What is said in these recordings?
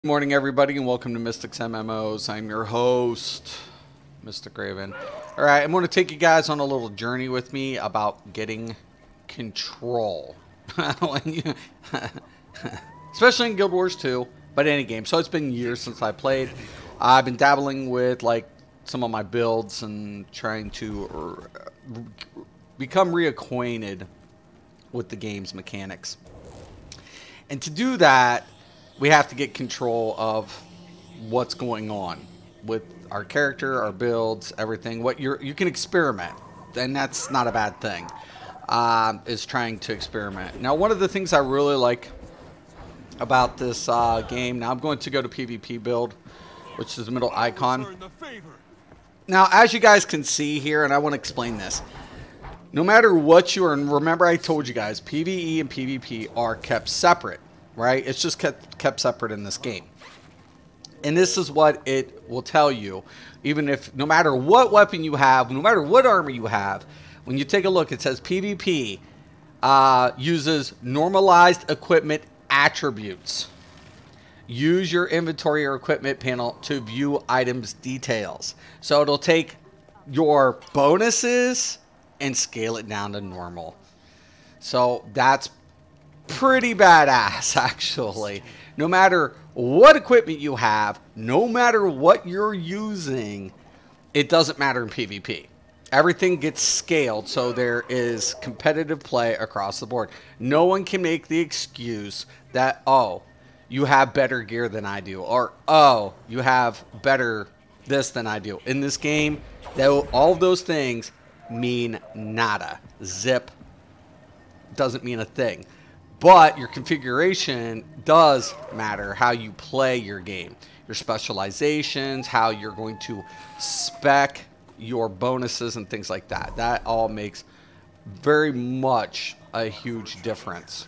Good morning, everybody, and welcome to Mystics MMOs. I'm your host, Mystic Raven. All right, I'm going to take you guys on a little journey with me about getting control. Especially in Guild Wars 2, but any game. So it's been years since I played. I've been dabbling with like some of my builds and trying to become reacquainted with the game's mechanics. And to do that, we have to get control of what's going on with our character, our builds, everything. What you can experiment, and that's not a bad thing. Is trying to experiment. Now, one of the things I really like about this game. Now, I'm going to go to PvP build, which is the middle icon. Now, as you guys can see here, and I want to explain this. No matter what you are, and remember I told you guys, PvE and PvP are kept separate. Right? It's just kept separate in this game. And this is what it will tell you. Even if, no matter what weapon you have, no matter what armor you have, when you take a look, it says PvP uses normalized equipment attributes. Use your inventory or equipment panel to view items details. So it'll take your bonuses and scale it down to normal. So that's pretty badass, actually. No matter what equipment you have, no matter what you're using, it doesn't matter in PvP. Everything gets scaled, so there is competitive play across the board. No one can make the excuse that, oh, you have better gear than I do, or, oh, you have better this than I do. In this game, all of those things mean nada. Zip doesn't mean a thing. But your configuration does matter, how you play your game. Your specializations, how you're going to spec your bonuses and things like that. That all makes very much a huge difference.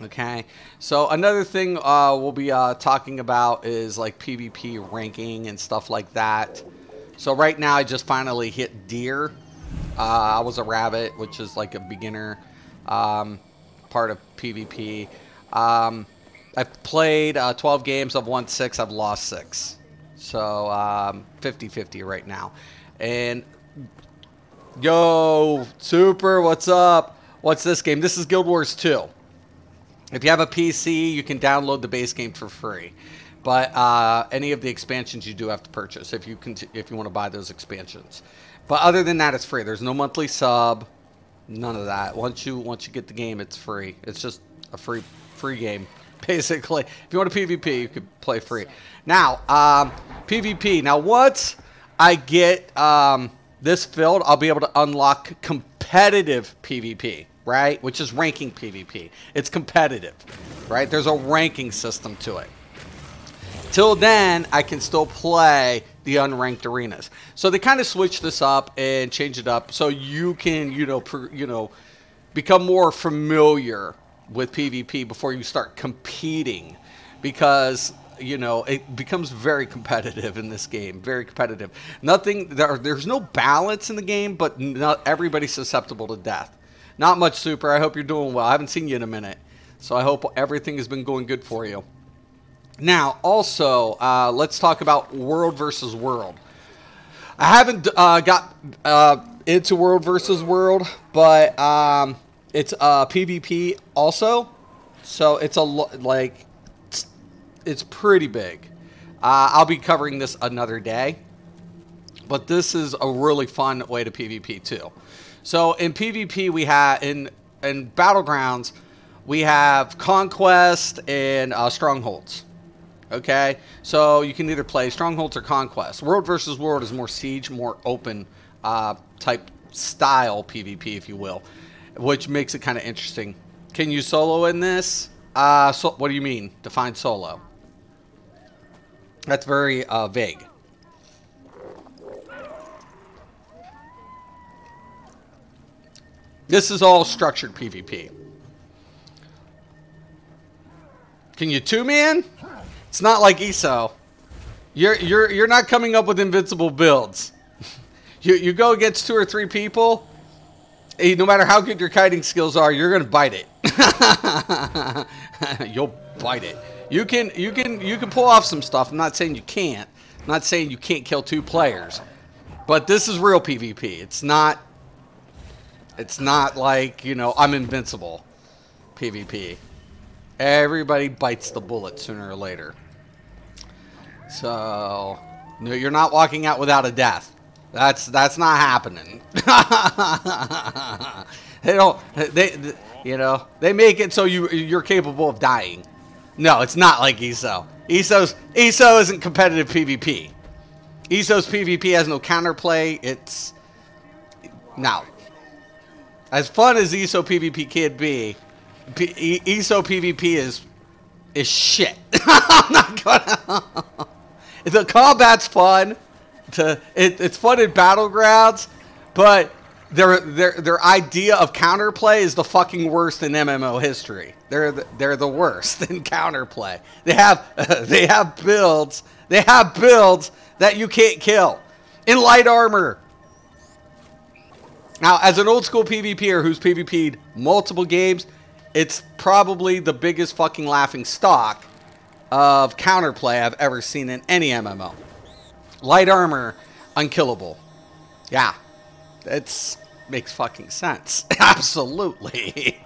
Okay, so another thing we'll be talking about is like PvP ranking and stuff like that. So right now I just finally hit deer. I was a rabbit, which is like a beginner part of PvP. I've played 12 games. I've won 6. I've lost 6. So 50-50 right now. And yo, Super, what's up? What's this game? This is Guild Wars 2. If you have a PC, you can download the base game for free. But any of the expansions you do have to purchase if you want to buy those expansions. But other than that, it's free. There's no monthly sub. None of that. Once you get the game, it's free. It's just a free game, basically. If you want a PvP, you could play free. Now, PvP. Now, once I get this filled, I'll be able to unlock competitive PvP, right? Which is ranking PvP. It's competitive, right? There's a ranking system to it. Till then, I can still play the unranked arenas. So they kind of switched this up and changed it up so you can, become more familiar with PvP before you start competing, because it becomes very competitive in this game. Very competitive. There's no balance in the game, but not everybody's susceptible to death. Not much, Super. I hope you're doing well. I haven't seen you in a minute, so I hope everything has been going good for you. Now, also, let's talk about World versus World. I haven't got into World versus World, but it's PvP also, so it's it's pretty big. I'll be covering this another day, but this is a really fun way to PvP too. So in PvP, we have in Battlegrounds, we have Conquest and Strongholds. Okay, so you can either play Strongholds or Conquest. World versus World is more siege, more open type style PvP, if you will, which makes it kind of interesting. Can you solo in this? So what do you mean? Define solo. That's very vague. This is all structured PvP. Can you two-man? It's not like ESO. You're not coming up with invincible builds. You go against 2 or 3 people, no matter how good your kiting skills are, you're gonna bite it. You'll bite it. You can pull off some stuff. I'm not saying you can't. I'm not saying you can't kill 2 players. But this is real PvP. It's not like, you know, I'm invincible PvP. Everybody bites the bullet sooner or later. So, no, you're not walking out without a death. That's not happening. They make it so you're capable of dying. No, it's not like ESO. ESO isn't competitive PvP. ESO's PvP has no counterplay. It's now as fun as ESO PvP can be. ESO PvP is shit. I'm not gonna. The combat's fun. It's fun in battlegrounds, but their idea of counterplay is the fucking worst in MMO history. They're the worst in counterplay. They have builds. They have builds that you can't kill in light armor. Now, as an old school PvPer who's PvP'd multiple games, it's probably the biggest fucking laughing stock of counterplay I've ever seen in any MMO. Light armor, unkillable. Yeah, it makes fucking sense. Absolutely.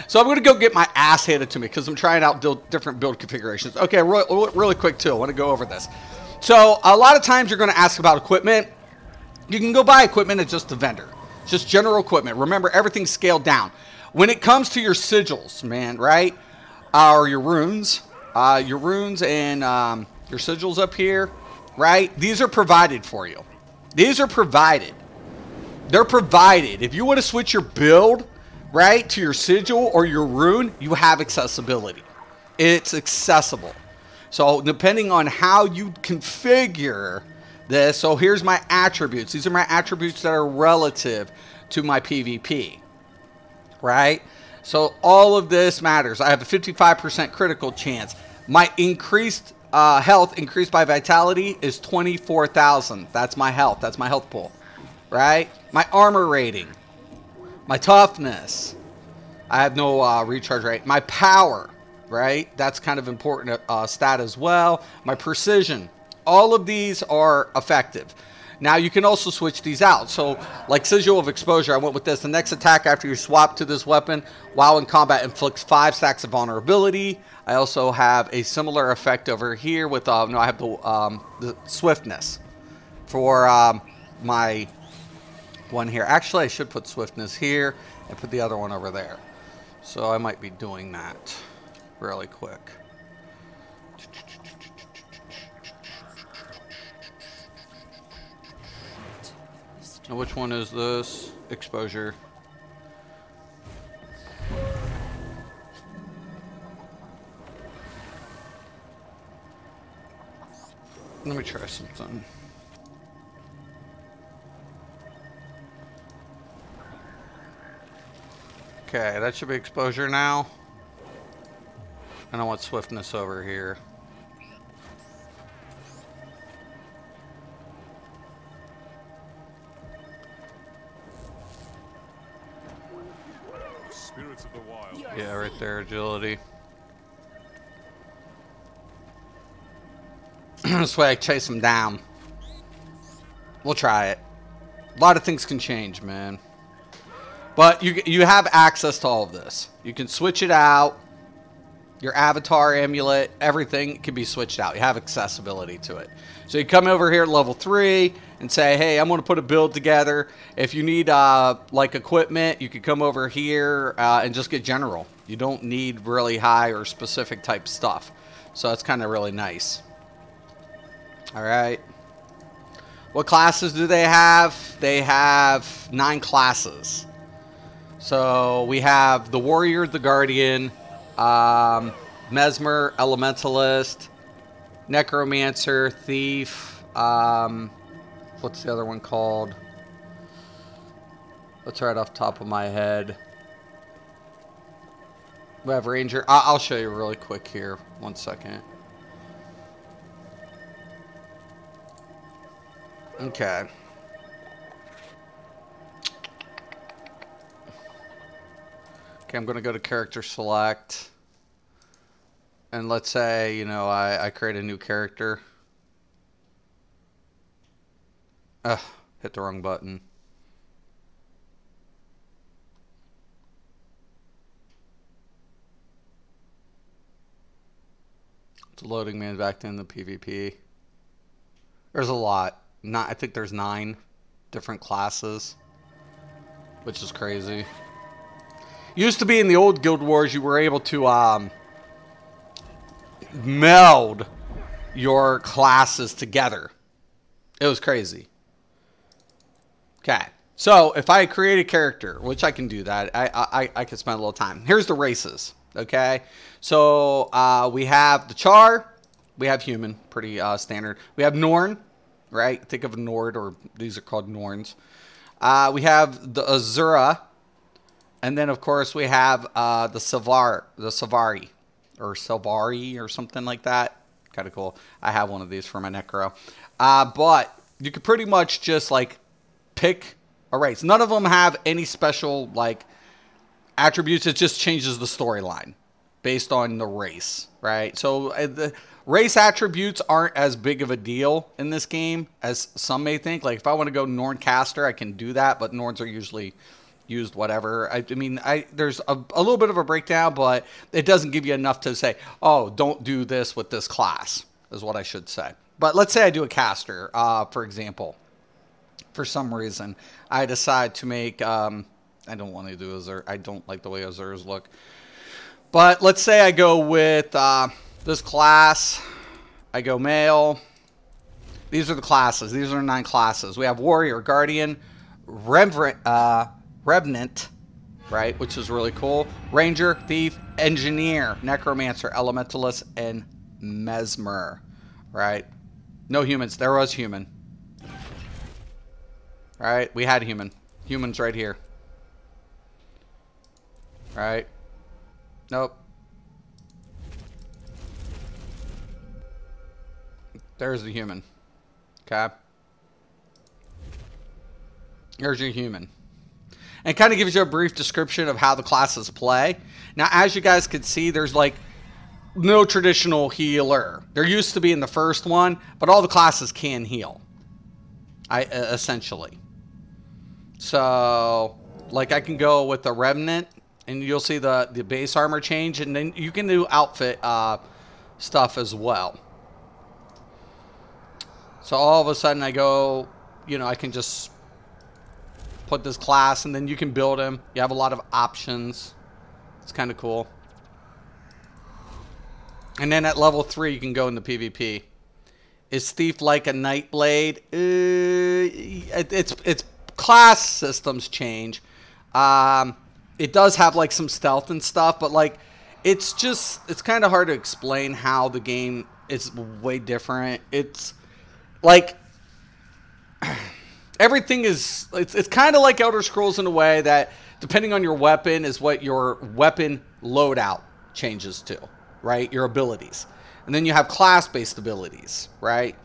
So I'm going to go get my ass handed to me because I'm trying out different build configurations. Okay, really quick too. I want to go over this. So a lot of times you're going to ask about equipment. You can go buy equipment at just the vendor. Just general equipment. Remember, everything's scaled down. When it comes to your sigils, man, right? Or your runes and your sigils up here, right? These are provided for you. These are provided. They're provided. If you want to switch your build, right, to your sigil or your rune, you have accessibility. It's accessible. So depending on how you configure this, so here's my attributes. These are my attributes that are relative to my PvP, right? So all of this matters. I have a 55% critical chance. My increased health, increased by vitality, is 24,000. That's my health. That's my health pool, right? My armor rating, my toughness. I have no recharge rate. My power, right? That's kind of important stat as well. My precision. All of these are effective. Now you can also switch these out. So like Sigil of Exposure, I went with this. The next attack after you swap to this weapon while in combat inflicts 5 stacks of vulnerability. I also have a similar effect over here with, I have the swiftness for my one here. Actually, I should put swiftness here and put the other one over there. So I might be doing that really quick. Now, which one is this? Exposure. Let me try something. Okay, that should be exposure now. And I want swiftness over here. Spirits of the wild. Yeah, right there, agility. This way I chase them down. We'll try it. A lot of things can change, man. But you have access to all of this. You can switch it out. Your avatar, amulet, everything can be switched out. You have accessibility to it. So you come over here at level 3 and say, hey, I'm going to put a build together. If you need like equipment, you can come over here and just get general. You don't need really high or specific type stuff. So that's kind of really nice. All right. What classes do they have? They have 9 classes. So we have the Warrior, the Guardian, Mesmer, Elementalist, Necromancer, Thief, what's the other one called? That's right off the top of my head. We have Ranger. I'll show you really quick here. 1 second. Okay. Okay, I'm going to go to character select. And let's say, you know, I create a new character. Ugh, hit the wrong button. It's loading me back in the PvP. There's a lot. I think there's 9 different classes, which is crazy. Used to be in the old Guild Wars, you were able to meld your classes together. It was crazy. Okay, so if I create a character, which I can do that, I can spend a little time. Here's the races. Okay, so we have the Char, we have human, pretty standard. We have Norn, right? Think of a Nord, or these are called Norns. We have the Azura, and then of course we have the Savari, or Silvari, or something like that. Kind of cool. I have one of these for my Necro. But you could pretty much just like pick a race. None of them have any special like attributes. It just changes the storyline based on the race, right? So the race attributes aren't as big of a deal in this game as some may think. Like if I want to go Norn caster, I can do that, but Norns are usually used whatever. I mean, there's a little bit of a breakdown, but it doesn't give you enough to say, oh, don't do this with this class, is what I should say. But let's say I do a caster, for example. For some reason, I decide to make, I don't want to do Azure. I don't like the way Azures look. But let's say I go with this class. I go male. These are the classes. These are 9 classes. We have Warrior, Guardian, Revenant, right, which is really cool. Ranger, Thief, Engineer, Necromancer, Elementalist, and Mesmer, right? No humans. There was human. All right, we had human. Humans right here. All right. Nope. There's the human. Okay. Here's your human. And it kind of gives you a brief description of how the classes play. Now, as you guys can see, there's like no traditional healer. There used to be in the first one, but all the classes can heal. Essentially. So, like I can go with the Remnant, and you'll see the base armor change, and then you can do outfit stuff as well. So all of a sudden I go, you know, I can just put this class, and then you can build him. You have a lot of options. It's kind of cool. And then at level 3, you can go into PvP. Is Thief like a Nightblade? It's class systems change. It does have like some stealth and stuff, but like it's kind of hard to explain how the game is way different. It's like everything is, it's kind of like Elder Scrolls in a way that depending on your weapon is what your weapon loadout changes to, right? Your abilities. And then you have class-based abilities, right?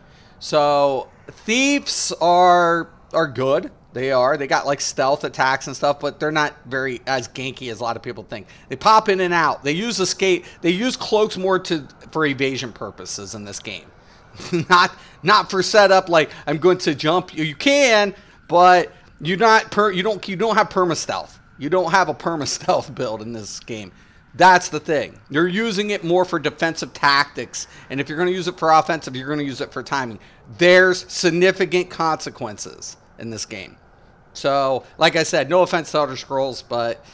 So thieves are good. They got like stealth attacks and stuff, but they're not very as ganky as a lot of people think. They pop in and out. They use escape. They use cloaks more for evasion purposes in this game. not for setup like I'm going to jump. You can, but you don't have perma stealth. You don't have a perma stealth build in this game. That's the thing. You're using it more for defensive tactics, and if you're going to use it for offensive, you're going to use it for timing. There's significant consequences in this game. So, like I said, no offense to Elder Scrolls, but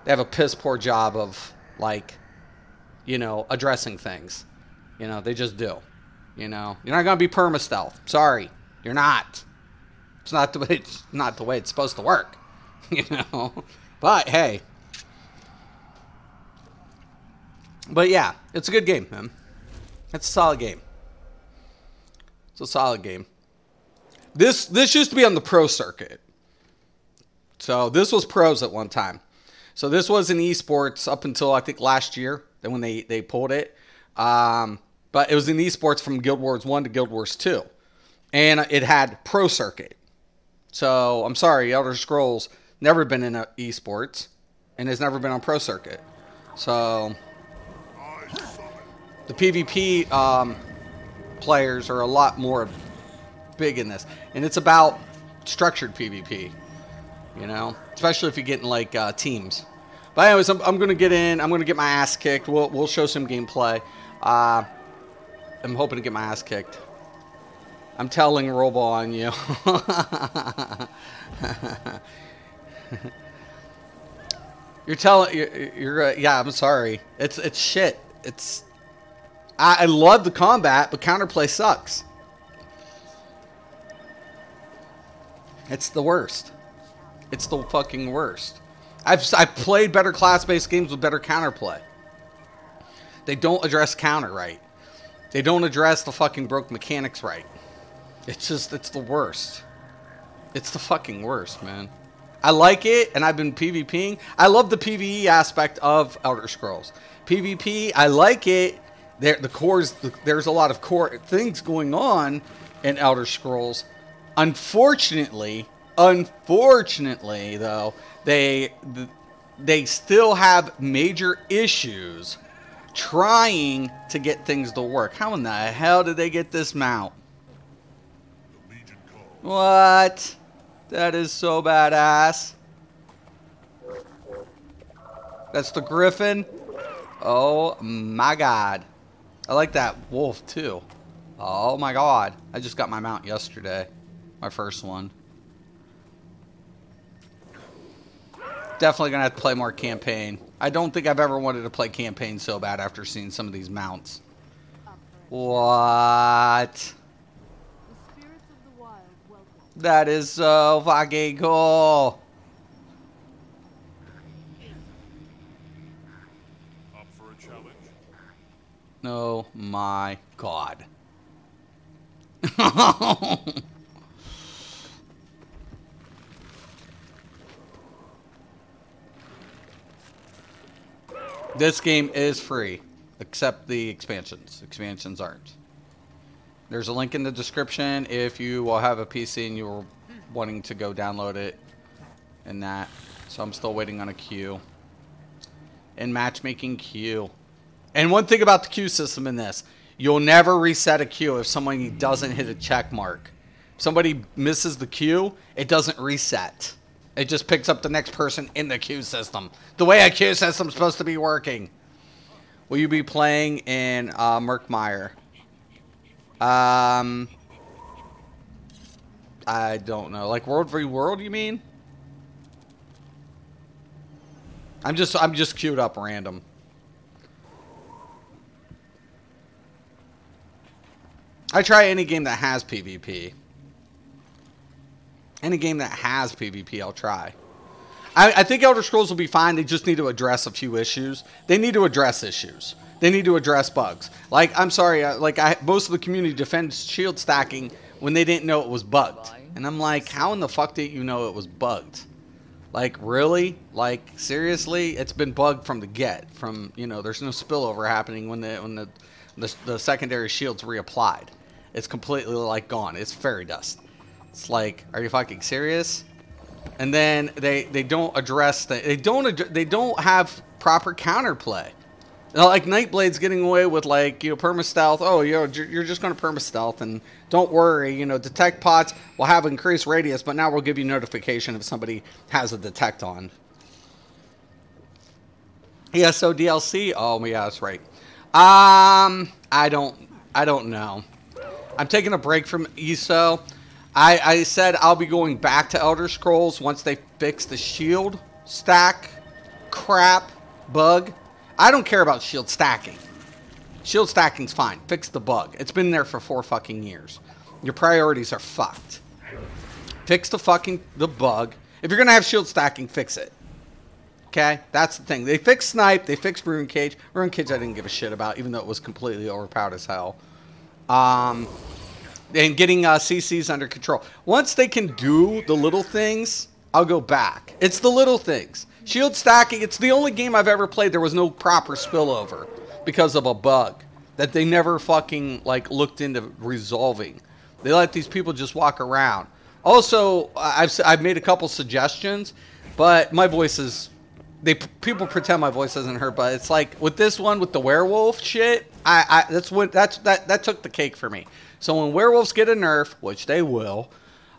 they have a piss poor job of, like, you know, addressing things. You know, they just do. You know, you're not going to be perma stealth. Sorry, you're not. It's not the way it's supposed to work. You know, but hey. But yeah, it's a good game, man. It's a solid game. It's a solid game. This used to be on the pro circuit. So this was pros at one time. So this was in esports up until I think last year. Then when they pulled it. But it was in esports from Guild Wars 1 to Guild Wars 2. And it had pro circuit. So I'm sorry, Elder Scrolls never been in esports. And has never been on pro circuit. So The PvP players are a lot more big in this, and it's about structured PvP. You know, especially if you get in like teams. But anyways, I'm gonna get in. I'm gonna get my ass kicked. We'll show some gameplay. I'm hoping to get my ass kicked. I'm telling Robo on you. You're telling you're yeah. I'm sorry. It's shit. I love the combat, but counterplay sucks. It's the worst. It's the fucking worst. I've played better class-based games with better counterplay. They don't address counter right. They don't address the fucking broke mechanics right. It's the worst. It's the fucking worst, man. I like it, and I've been PvPing. I love the PvE aspect of Elder Scrolls. PvP, I like it. There's a lot of core things going on in Elder Scrolls. Unfortunately, though, they still have major issues trying to get things to work. How in the hell did they get this mount? What? That is so badass. That's the Griffin. Oh my god. I like that wolf too. Oh my god. I just got my mount yesterday. My first one. Definitely gonna have to play more campaign. I don't think I've ever wanted to play campaign so bad after seeing some of these mounts. What? That is so fucking cool. Up for a challenge? Oh my god. This game is free, except the expansions. Expansions aren't. There's a link in the description if you will have a PC and you're wanting to go download it and that. So I'm still waiting on a queue. And matchmaking queue. And one thing about the queue system in this, you'll never reset a queue if somebody doesn't hit a check mark. If somebody misses the queue, it doesn't reset. It just picks up the next person in the queue system. The way a queue system's supposed to be working. Will you be playing in Murkmire? I don't know. Like World v. World, you mean? I'm just queued up random. I try any game that has PvP. Any game that has PvP, I'll try. I think Elder Scrolls will be fine. They just need to address a few issues. They need to address issues. They need to address bugs. Like, I'm sorry, most of the community defends shield stacking when they didn't know it was bugged. And I'm like, how in the fuck did you know it was bugged? Like, really? Like, seriously? It's been bugged from the get. From, you know, there's no spillover happening when the secondary shield's reapplied. It's completely, like, gone. It's fairy dust. It's like, are you fucking serious? And then they don't address they don't have proper counterplay. You know, like Nightblade's getting away with, like, you know, perma-stealth. Oh, you're just going to perma-stealth, and don't worry, you know, detect pots will have increased radius, but now we'll give you notification if somebody has a detect on. Yeah, so DLC. Oh, yeah, that's right. I don't know. I'm taking a break from ESO. I said I'll be going back to Elder Scrolls once they fix the shield stack crap bug. I don't care about shield stacking. Shield stacking's fine. Fix the bug. It's been there for 4 fucking years. Your priorities are fucked. Fix the bug. If you're gonna have shield stacking, fix it. Okay? That's the thing. They fixed Snipe. They fixed Rune Cage. Rune Cage I didn't give a shit about, even though it was completely overpowered as hell. And getting CCs under control. Once they can do the little things, I'll go back. It's the little things. Shield stacking, it's the only game I've ever played there was no proper spillover because of a bug that they never fucking, like, looked into resolving. They let these people just walk around. Also, I've made a couple suggestions, but my voice is people pretend my voice doesn't hurt, but it's like with this one with the werewolf shit, that took the cake for me. So when werewolves get a nerf, which they will,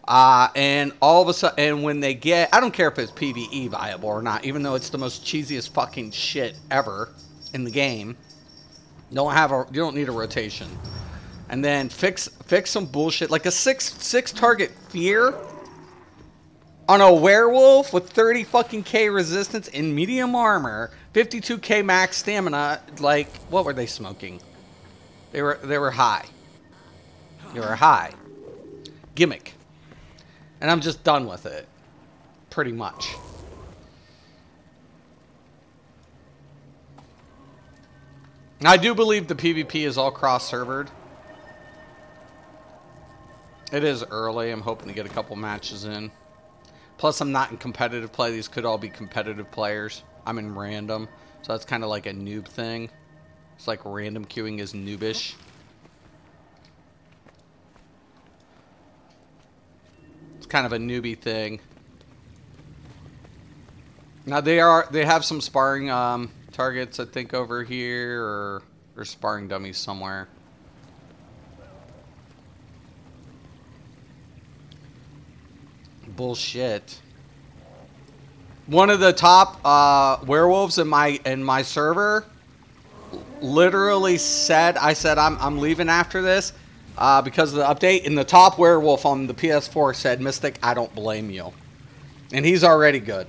and all of a sudden, and when they get, I don't care if it's PvE viable or not, even though it's the most cheesiest fucking shit ever in the game. You don't need a rotation. And then fix some bullshit like a six target fear on a werewolf with 30 fucking K resistance in medium armor, 52K max stamina. Like, what were they smoking? They were high. They were high. Gimmick. And I'm just done with it. Pretty much. I do believe the PvP is all cross-servered. It is early. I'm hoping to get a couple matches in. Plus, I'm not in competitive play. These could all be competitive players. I'm in random. So that's kind of like a noob thing. It's like random queuing is noobish. It's kind of a newbie thing. Now, they have some sparring targets, I think, over here. Or sparring dummies somewhere. Bullshit. One of the top werewolves in my server literally said, I'm leaving after this because of the update. And the top werewolf on the PS4 said, Mystic, I don't blame you. And he's already good.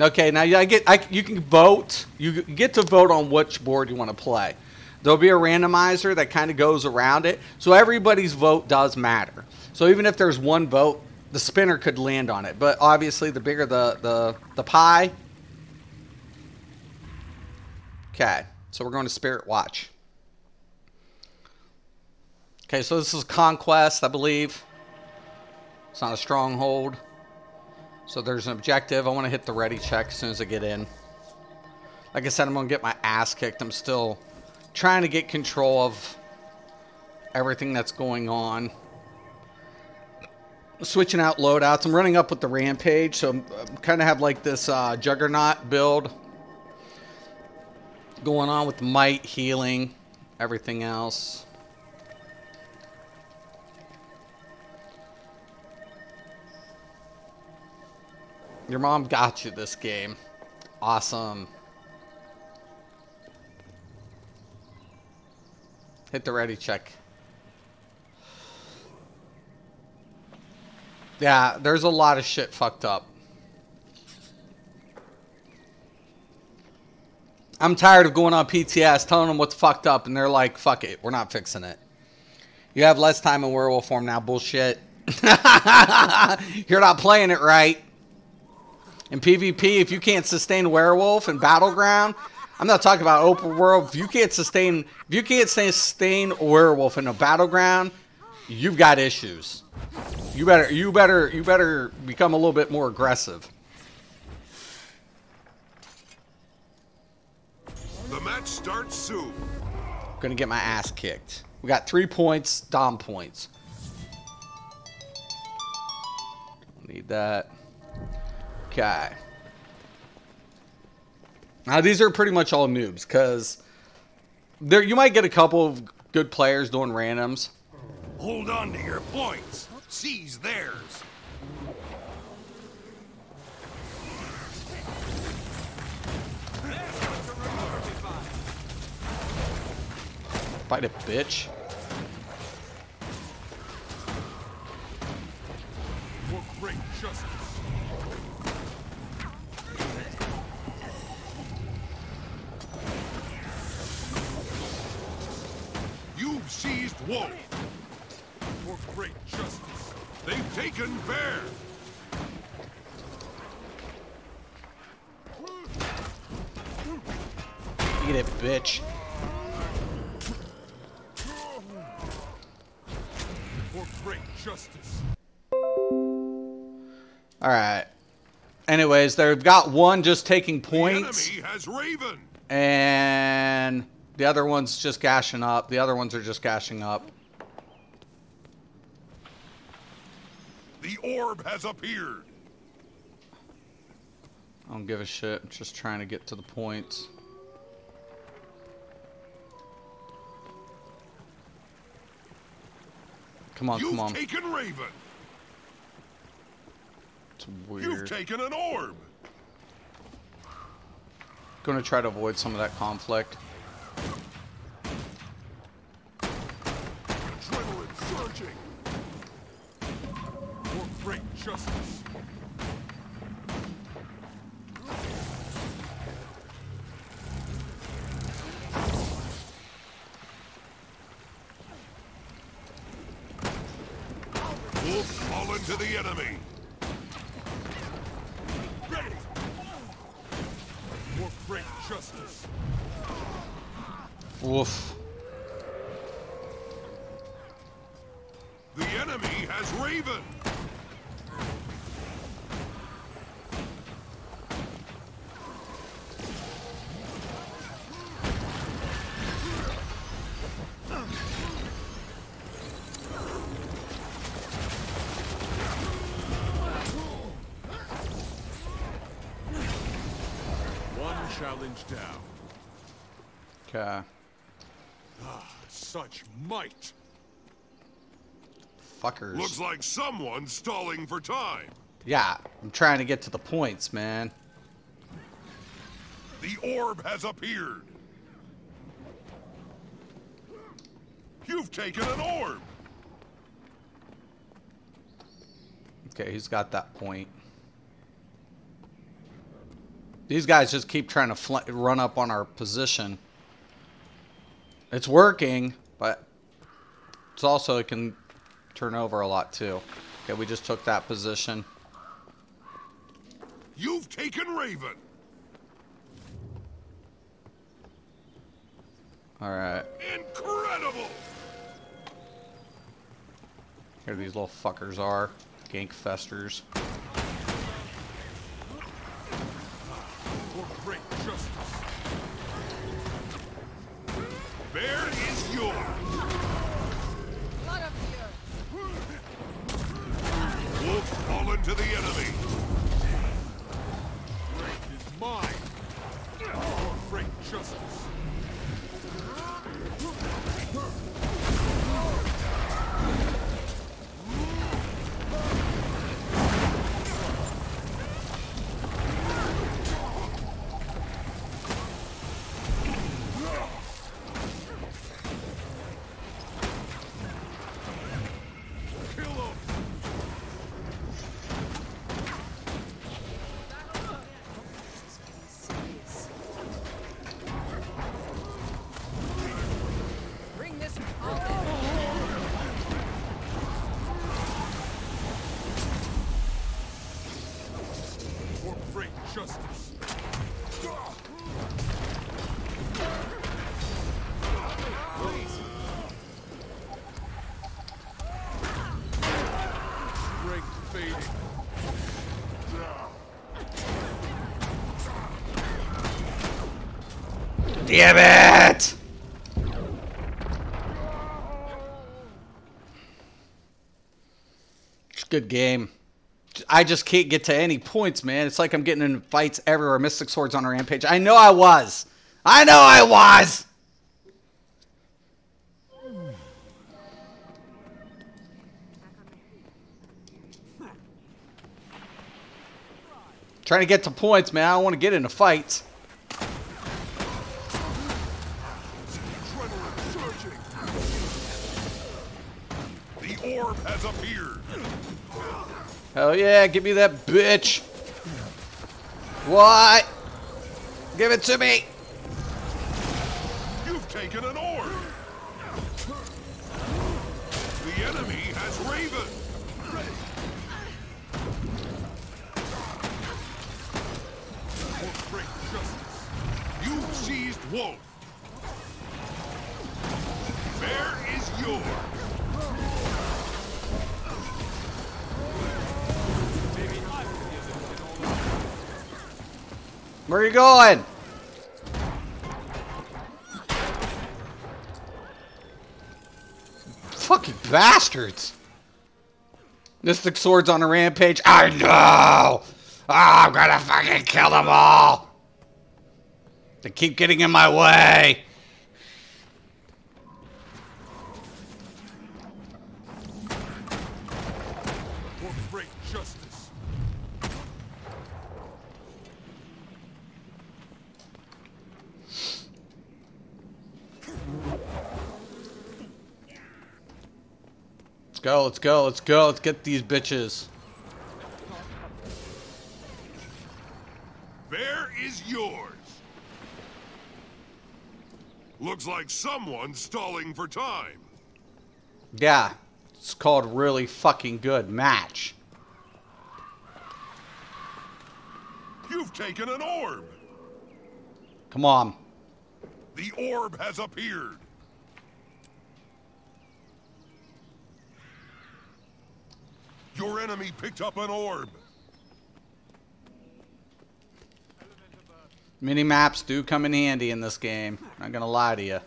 Okay, now you can vote. You get to vote on which board you want to play. There'll be a randomizer that kind of goes around it. So everybody's vote does matter. So even if there's one vote, the spinner could land on it. But obviously, the bigger the pie. Okay, so we're going to Spirit Watch. Okay, so this is Conquest, I believe. It's not a stronghold. So there's an objective. I want to hit the ready check as soon as I get in. Like I said, I'm going to get my ass kicked. I'm still trying to get control of everything that's going on. Switching out loadouts. I'm running up with the Rampage, so I kind of have like this Juggernaut build going on with Might, healing, everything else. Your mom got you this game. Awesome. Hit the ready check. Yeah, there's a lot of shit fucked up. I'm tired of going on PTS, telling them what's fucked up, and they're like, fuck it, we're not fixing it. You have less time in werewolf form now, bullshit. You're not playing it right. In PvP, if you can't sustain werewolf in Battleground, I'm not talking about open world. If you can't sustain werewolf in a Battleground, you've got issues. You better become a little bit more aggressive. The match starts soon. Gonna get my ass kicked. We got 3 points, Dom points. Need that. Okay. Now these are pretty much all noobs because you might get a couple of good players doing randoms. Hold on to your points. Seize theirs. Fight a bitch. For great justice. You've seized Wolf. For great justice. They've taken Bear. Eat it, bitch. For great justice. Alright. Anyways, they've got one just taking points. The enemy has Raven. And the other one's just gashing up. The other ones are just gashing up. The orb has appeared. I don't give a shit. I'm just trying to get to the points. Come on, come on. You've taken Raven. It's weird. You've taken an orb. Gonna try to avoid some of that conflict. Adrenaline surging. For great justice. Wolf fallen to the enemy. Ready. For great justice. Woof. The enemy has Raven. One challenge down. Okay. Such might. Fuckers. Looks like someone's stalling for time. Yeah, I'm trying to get to the points, man. The orb has appeared. You've taken an orb. Okay, he's got that point. These guys just keep trying to run up on our position. It's working, but it's also, it can turn over a lot too. Okay, we just took that position. You've taken Raven. Alright. Incredible. Here these little fuckers are. Gank festers. For great justice. Bear is yours. Wolf fallen to the enemy. Great is mine. For great justice. Justice. Strength fading. Damn it! It's a good game. I just can't get to any points, man. It's like I'm getting in fights everywhere. Mystic Swords on a rampage. I know I was. I know I was! Trying to get to points, man. I don't want to get into fights. The orb has appeared. Hell yeah, give me that bitch. What? Give it to me. You've taken an orb. The enemy has Raven. For great justice, you've seized Wolf. Bear is yours. Where are you going? Fucking bastards. Mystic Swords on a rampage. I know. Ah, I'm gonna fucking kill them all. They keep getting in my way. For great justice. Let's go, let's go, let's go. Let's get these bitches. There is yours. Looks like someone's stalling for time. Yeah, it's called really fucking good match. You've taken an orb. Come on. The orb has appeared. Your enemy picked up an orb. Mini maps do come in handy in this game. Not gonna lie to you.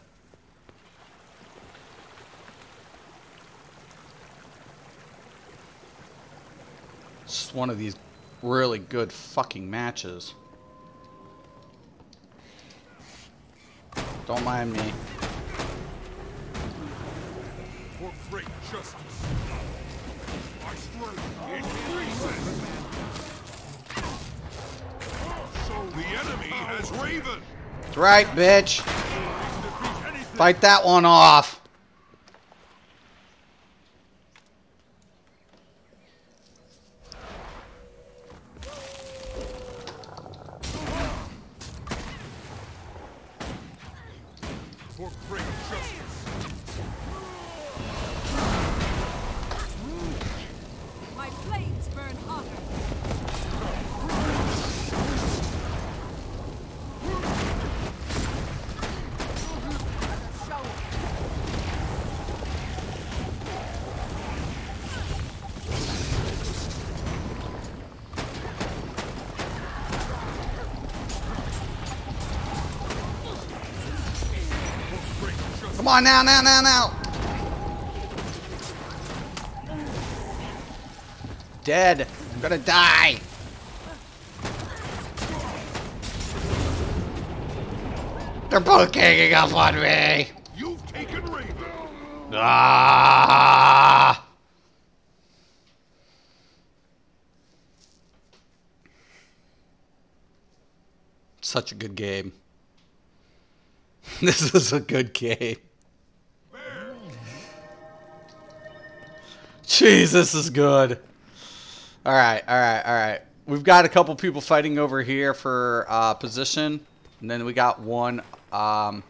It's just one of these really good fucking matches. Don't mind me. For great justice. My strength increases. The enemy has Raven. That's right, bitch. Fight that one off. For great justice. My flames burn hotter. Come on now, now, now, now. Dead. I'm gonna die. They're both ganging up on me. You've taken Raven. Ah. Such a good game. This is a good game. Jeez, this is good. Alright, alright, alright. We've got a couple people fighting over here for position. And then we got one of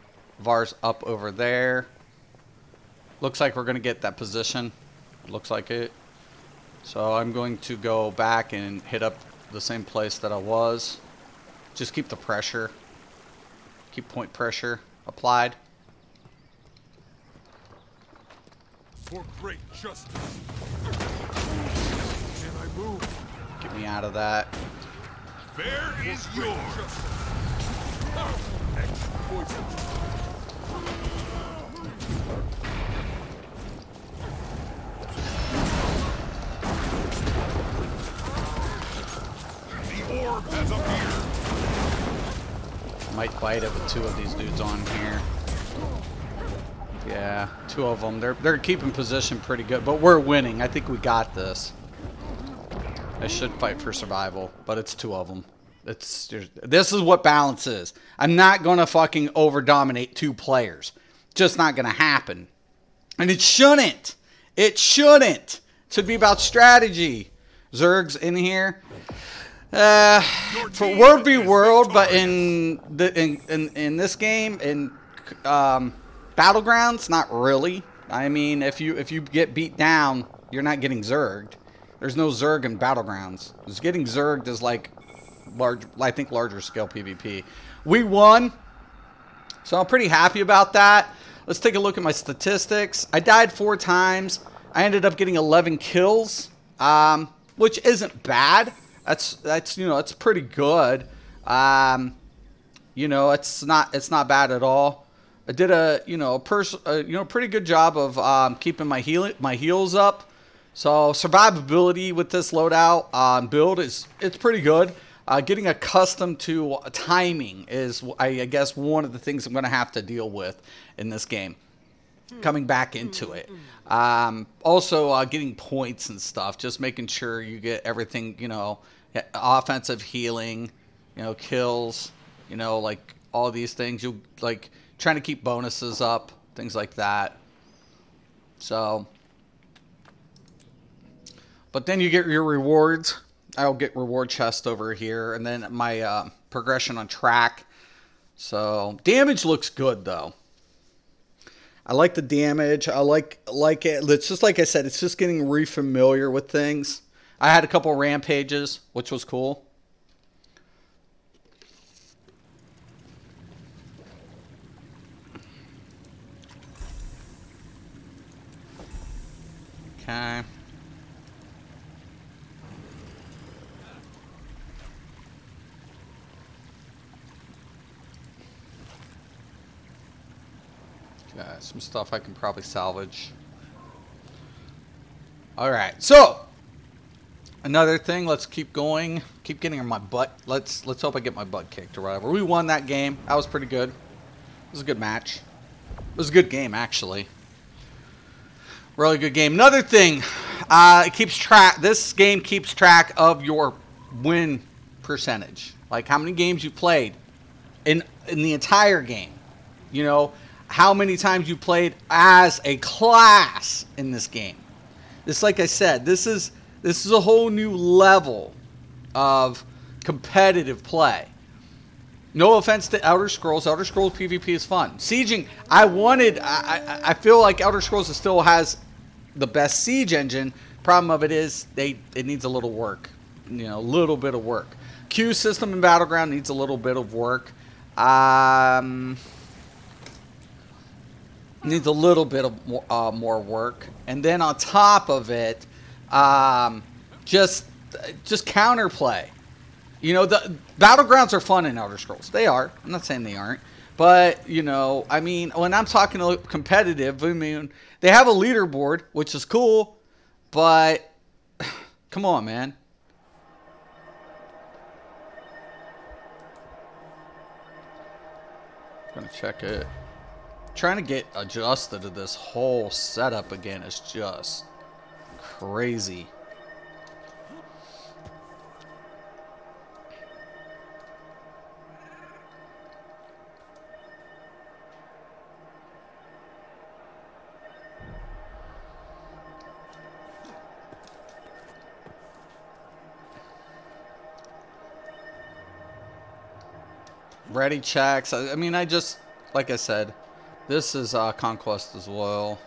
ours up over there. Looks like we're going to get that position. Looks like it. So I'm going to go back and hit up the same place that I was. Just keep the pressure. Keep point pressure applied. For great justice. Can I move? Get me out of that. There is yours. Poison. The orb has appeared. Might fight it with two of these dudes on here. Yeah, two of them. They're keeping position pretty good, but we're winning. I think we got this. I should fight for survival, but it's two of them. This is what balance is. I'm not gonna fucking over dominate two players. Just not gonna happen. And it shouldn't. It shouldn't. It should be about strategy. Zerg's in here. For World v World, but in this game, in Battlegrounds, not really. I mean, if you get beat down, you're not getting zerged. There's no zerg in Battlegrounds. Because getting zerged is like larger scale PvP. We won, so I'm pretty happy about that. Let's take a look at my statistics. I died 4 times. I ended up getting 11 kills, which isn't bad. That's you know, it's pretty good. You know, it's not bad at all. I did a pretty good job of keeping my heals up. So survivability with this loadout build it's pretty good. Getting accustomed to timing is, I guess, one of the things I'm going to have to deal with in this game. Coming back into it. Also, getting points and stuff. Just making sure you get everything, you know, offensive healing, you know, kills, you know, like all these things. You like trying to keep bonuses up, things like that. So, but then you get your rewards. I'll get reward chest over here, and then my progression on track. So damage looks good though. I like the damage. I like it. It's just like I said. It's just getting refamiliar with things. I had a couple rampages, which was cool. Okay. Some stuff I can probably salvage. Alright, so another thing, let's keep going. Keep getting my butt. Let's hope I get my butt kicked or whatever. We won that game. That was pretty good. It was a good match. It was a good game, actually. Really good game. Another thing, it keeps track. This game keeps track of your win percentage, like how many games you played in the entire game. You know, how many times you played as a class in this game. This, like I said, this is a whole new level of competitive play. No offense to Elder Scrolls. Elder Scrolls PvP is fun. Sieging, I feel like Elder Scrolls still has the best siege engine. Problem of it is it needs a little work. You know, a little bit of work. Queue system in Battleground needs a little bit of work. Needs a little bit of more work, and then on top of it, just counterplay. You know, the Battlegrounds are fun in Elder Scrolls. They are. I'm not saying they aren't, but you know, I mean, when I'm talking competitive, I mean they have a leaderboard, which is cool, but come on, man. I'm gonna check it. Trying to get adjusted to this whole setup again is just crazy. Ready checks. I mean, like I said, this is Conquest as well.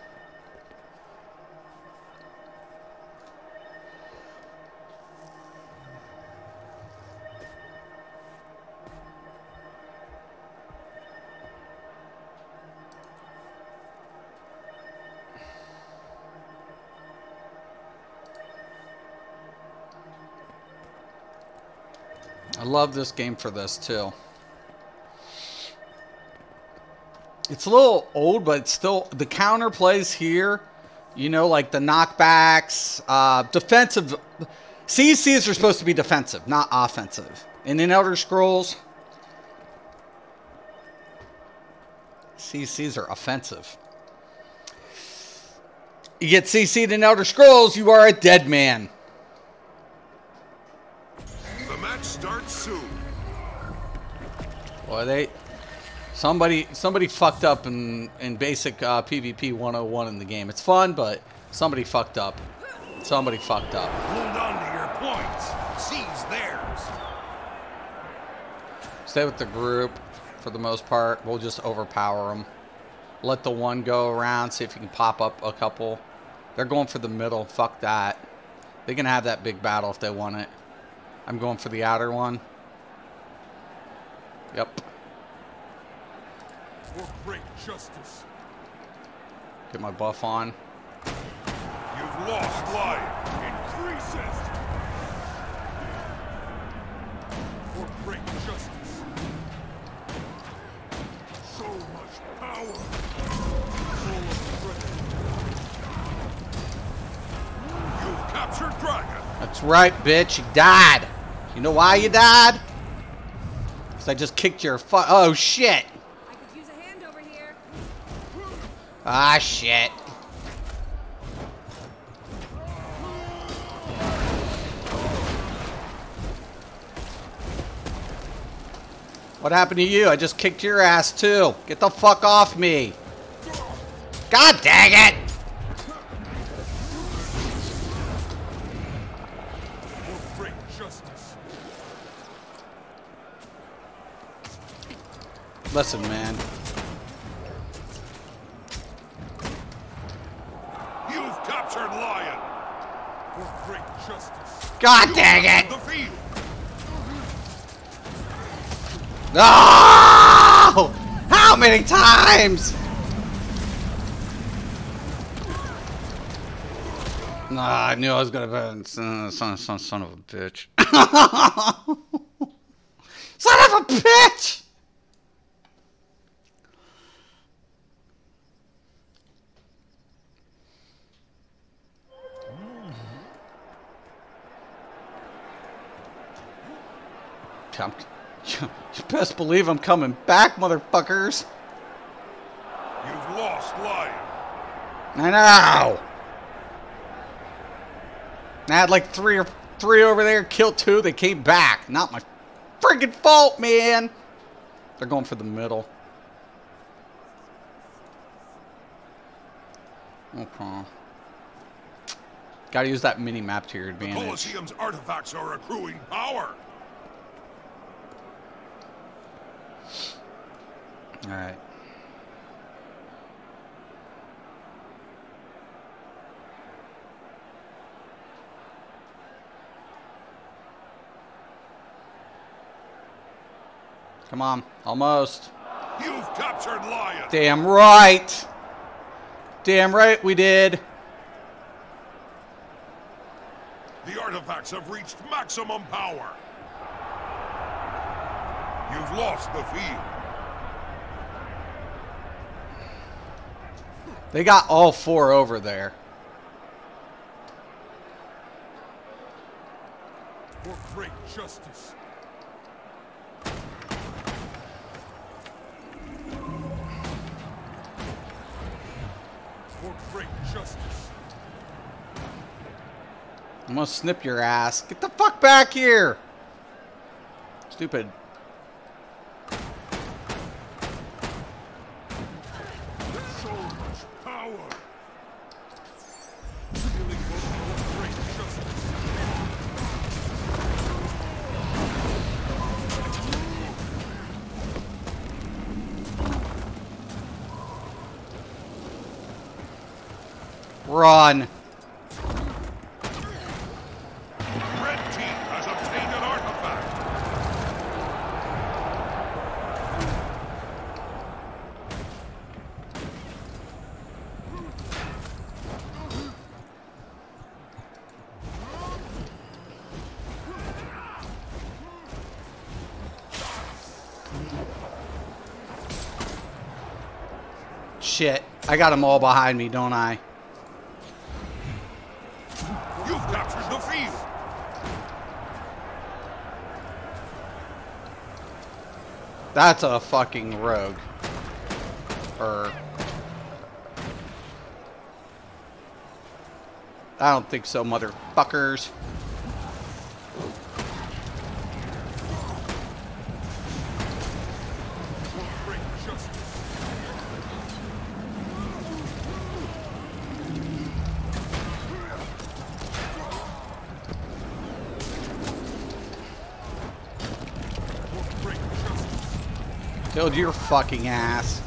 I love this game for this too. It's a little old, but it's still, the counter plays here, you know, like the knockbacks, defensive. CCs are supposed to be defensive, not offensive. And in Elder Scrolls, CCs are offensive. You get CC'd in Elder Scrolls, you are a dead man. The match starts soon. Boy, somebody fucked up in basic PvP 101 in the game. It's fun, but somebody fucked up. Somebody fucked up. Hold on to your points. Seize theirs. Stay with the group for the most part. We'll just overpower them. Let the one go around, see if you can pop up a couple. They're going for the middle. Fuck that. They can have that big battle if they want it. I'm going for the outer one. Yep. For great justice. Get my buff on. You've lost life. Increases. For great justice. So much power. Full of captured dragon. That's right, bitch. You died. You know why you died? Because I just kicked your oh, shit. I could use a hand over here. Ah, shit. What happened to you? I just kicked your ass, too. Get the fuck off me. God dang it. For great justice. Listen, man. You've captured lion. For great justice. God dang it. The field. No! How many times? Nah, I knew I was gonna be son of a bitch. Son of a bitch! You best believe I'm coming back, motherfuckers. You've lost lion. I know. I had like three over there, killed 2. They came back. Not my freaking fault, man. They're going for the middle. Okay. Gotta use that mini map to your The advantage. Colosseum's artifacts are accruing power. Alright. Come on. Almost. You've captured lion. Damn right. Damn right we did. The artifacts have reached maximum power. You've lost the field. They got all 4 over there. For great justice. For great justice. I'm gonna snip your ass. Get the fuck back here! Stupid. So much power. Feeling for great justice. Run. Red team has obtained an artifact. Shit. I got them all behind me, don't I? You've captured the field. That's a fucking rogue. I don't think so, motherfuckers. For great justice. For great justice. Killed your fucking ass.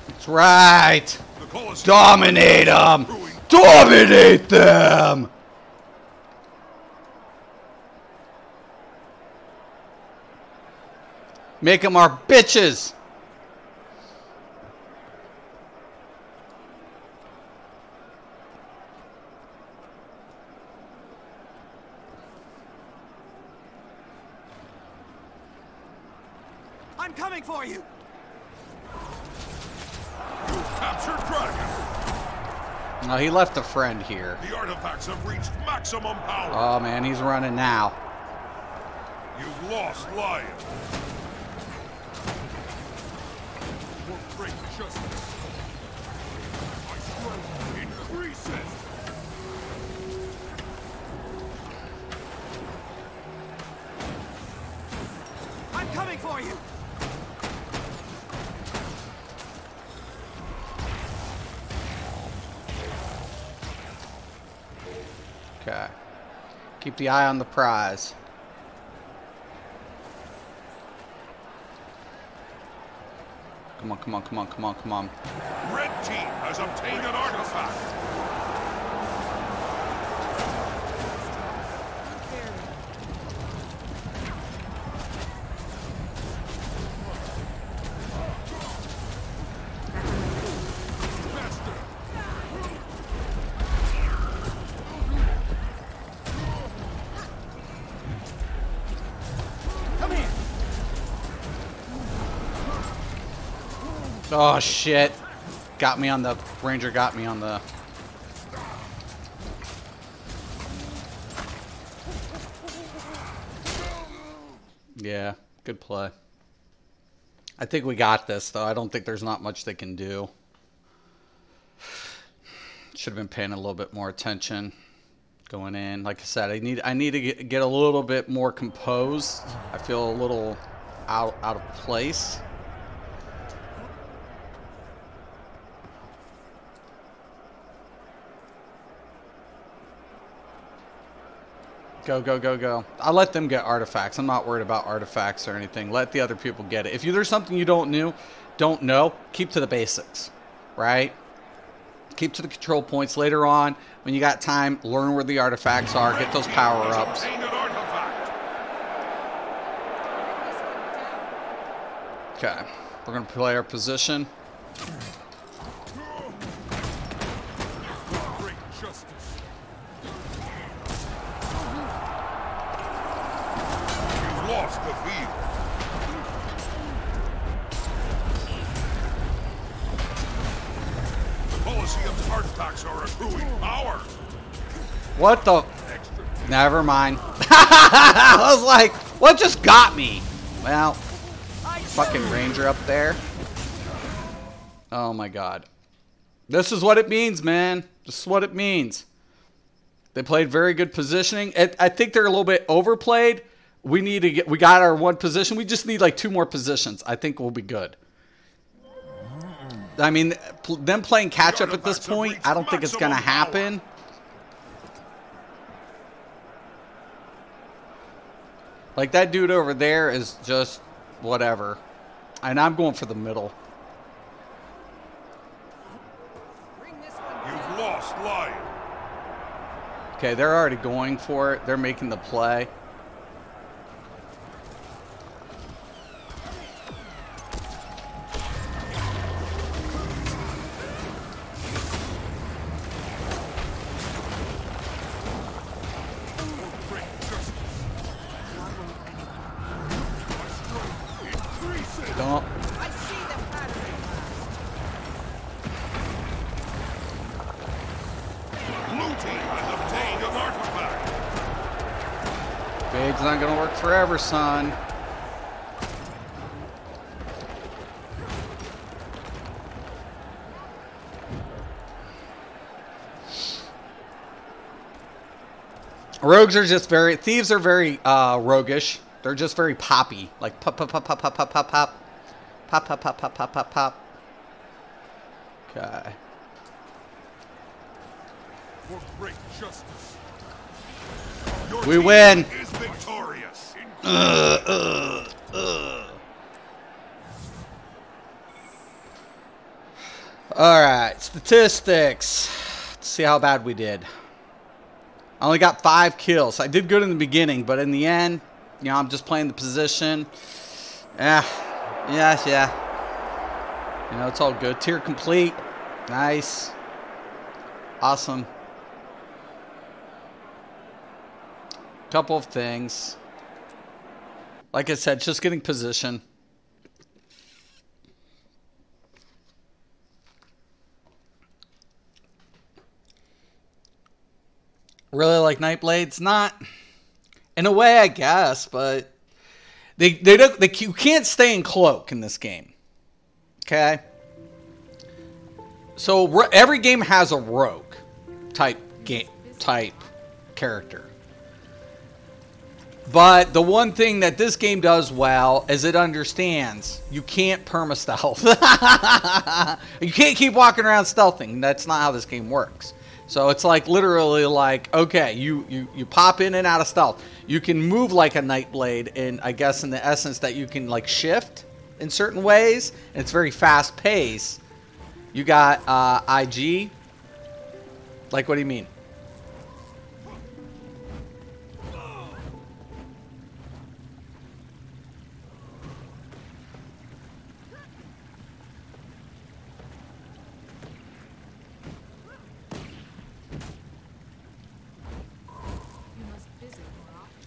That's right. The Colosseum Dominate them. accruing Dominate them. Make them our bitches. Oh, he left a friend here. The artifacts have reached maximum power. Oh, man, he's running now. You've lost Lion. For great justice. My strength increases. I'm coming for you! Okay. Keep the eye on the prize. Come on, come on, come on, come on, come on. Red team has obtained an artifact. Oh, shit. Got me on the... Ranger got me on the... Yeah, good play. I think we got this, though. I don't think there's not much they can do. Should have been paying a little bit more attention going in. Like I said, I need to get a little bit more composed. I feel a little out of place. Go, go, go, go. I'll let them get artifacts. I'm not worried about artifacts or anything. Let the other people get it. If there's something you don't know, keep to the basics, right? Keep to the control points. Later on, when you got time, learn where the artifacts are. Get those power-ups. Okay. We're going to play our position. Lost the field. The Colosseum's artifacts are accruing power. What the? Never mind. I was like, what just got me? Well, fucking Ranger up there. Oh my god. This is what it means, man. This is what it means. They played very good positioning. I think they're a little bit overplayed. We got our one position. We just need like 2 more positions. I think we'll be good. I mean, them playing catch up at this point, I don't think it's going to happen. Like that dude over there is just whatever. And I'm going for the middle. You've lost Lion. Okay, they're already going for it. They're making the play. Don't. I see them pattering. Blue team has obtained an artifact. Babe's not gonna work forever, son. Rogues are just very... Thieves are very roguish. They're just very poppy. Like pop, pop, pop, pop, pop, pop, pop, pop. Pop, pop, pop, pop, pop, pop, pop. Okay. For great justice. We win. Is victorious. Alright, statistics. Let's see how bad we did. I only got 5 kills. I did good in the beginning, but in the end, you know, I'm just playing the position. Yeah. You know, it's all good. Tier complete. Nice. Awesome. Couple of things. Like I said, just getting position. Really like Nightblades? Not in a way, I guess, but they don't. You can't stay in cloak in this game. Okay. So every game has a rogue type character. But the one thing that this game does well is it understands you can't perma-stealth. You can't keep walking around stealthing. That's not how this game works. So it's like literally like, okay, you pop in and out of stealth. You can move like a Nightblade, and I guess in the essence that you can like shift in certain ways. And it's very fast paced. You got IG. Like, what do you mean?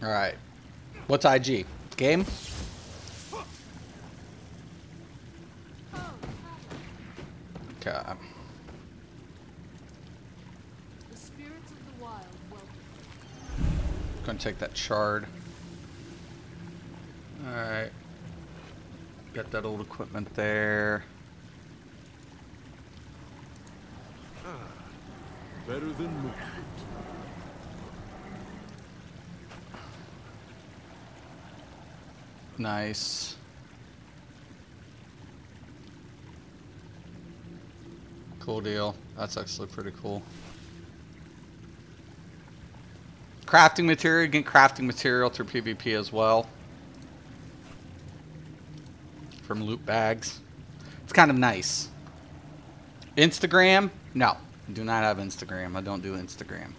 All right. What's IG? Game? Okay. The spirits of the wild welcome. Gonna take that shard. All right. Got that old equipment there. Better than movement. Nice. Cool deal. That's actually pretty cool. Crafting material. You get crafting material through PvP as well. From loot bags. It's kind of nice. Instagram? No. I do not have Instagram. I don't do Instagram.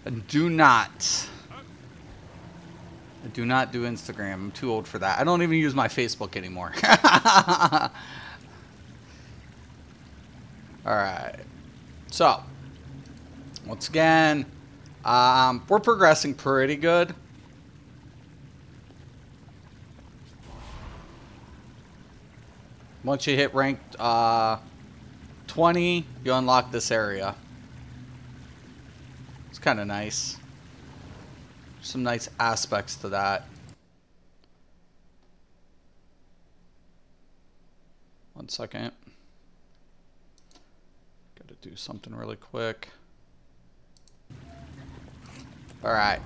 I do not do Instagram. I'm too old for that. I don't even use my Facebook anymore. Alright. So, once again, we're progressing pretty good. Once you hit rank 20, you unlock this area. It's kind of nice. Some nice aspects to that. One second. Gotta do something really quick. Alright.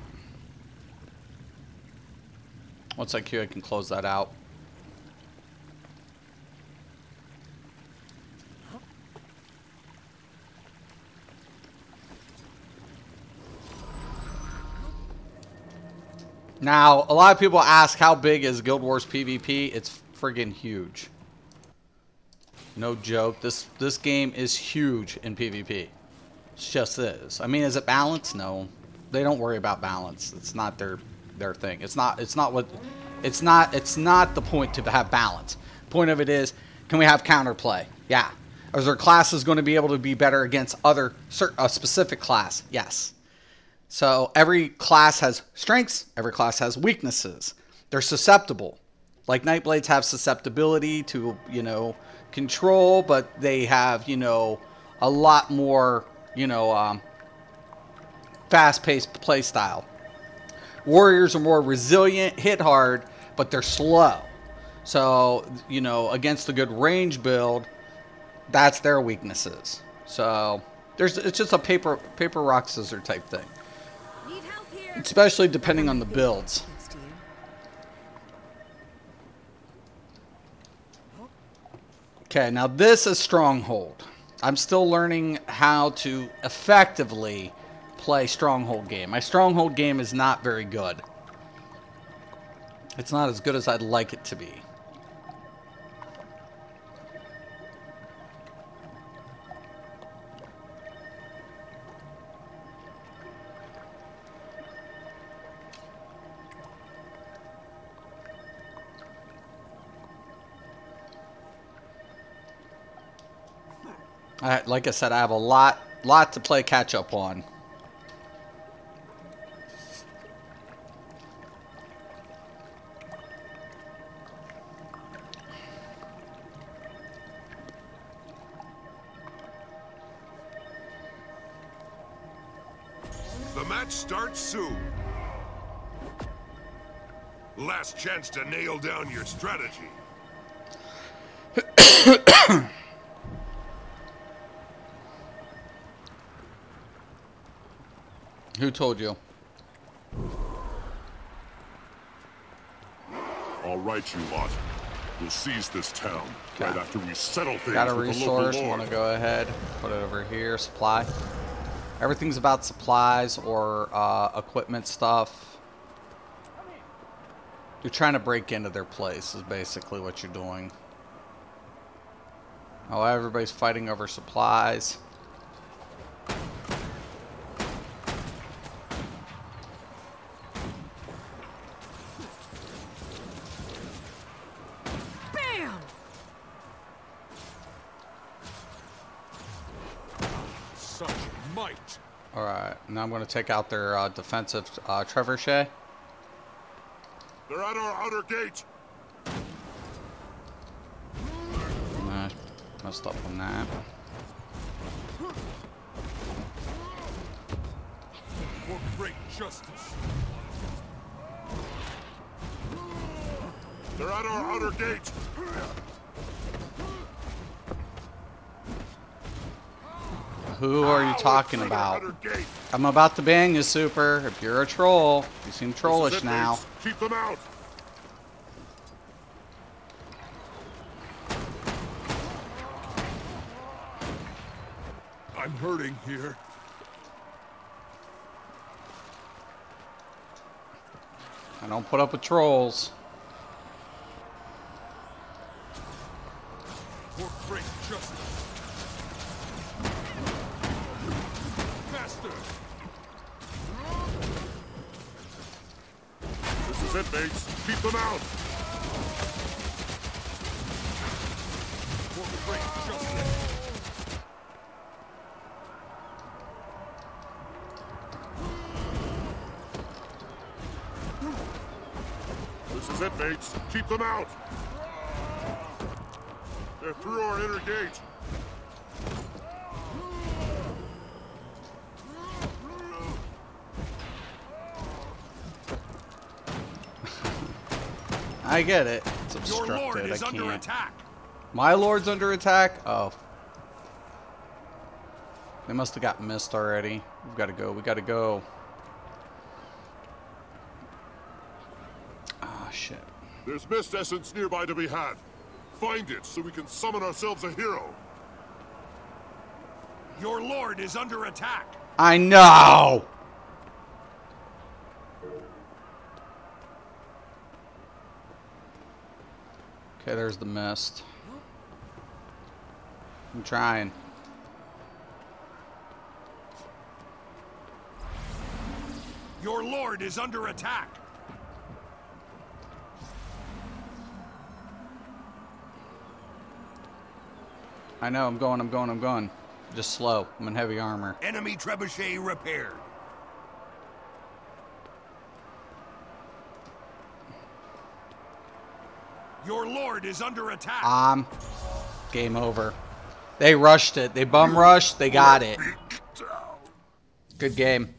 Once I queue, I can close that out. Now, a lot of people ask how big is Guild Wars PvP. It's friggin' huge. No joke. This game is huge in PvP. It just is. I mean, is it balanced? No. They don't worry about balance. It's not their thing. It's not the point to have balance. The point of it is, can we have counterplay? Yeah. Is there classes going to be able to be better against a specific class? Yes. So every class has strengths, every class has weaknesses. They're susceptible. Like Nightblades have susceptibility to, control, but they have, a lot more, fast-paced play style. Warriors are more resilient, hit hard, but they're slow. So, against a good range build, that's their weaknesses. So it's just a paper rock scissors type thing. Especially depending on the builds. Okay, now this is Stronghold. I'm still learning how to effectively play Stronghold game. My Stronghold game is not very good. It's not as good as I'd like it to be. Like I said, I have a lot to play catch up on. The match starts soon. Last chance to nail down your strategy. Who told you? All right, you lot. We'll seize this town right after we settle things Got a with the local resource. lord. Want to go ahead, put it over here. Supply. Everything's about supplies or equipment stuff. You're trying to break into their place is basically what you're doing. Oh, everybody's fighting over supplies. Bam! Such might. Alright, now I'm going to take out their defensive trebuchet. They're at our outer gate. Nah, messed up on that. For great justice. They're at our outer gate. Who are you talking Let's take our about? outer gate. I'm about to bang you, Super. If you're a troll, you seem This is trollish it, now. mates. Keep them out. I'm hurting here. I don't put up with trolls. For great justice. Faster. This is it, mates. Keep them out. For great justice. This is it, mates. Keep them out. They're through our inner gate. I get it. It's Your obstructed. lord I is under can't. attack. My lord's under attack? Oh. They must have got missed already. We've got to go. We got to go. Ah, shit. There's mist essence nearby to be had. Find it so we can summon ourselves a hero. Your lord is under attack. I know! Okay, there's the mist. I'm trying. Your lord is under attack. I know, I'm going. Just slow. I'm in heavy armor. Enemy trebuchet repaired. Your lord is under attack. Game over. They rushed it. They bum rushed. They got it. Good game.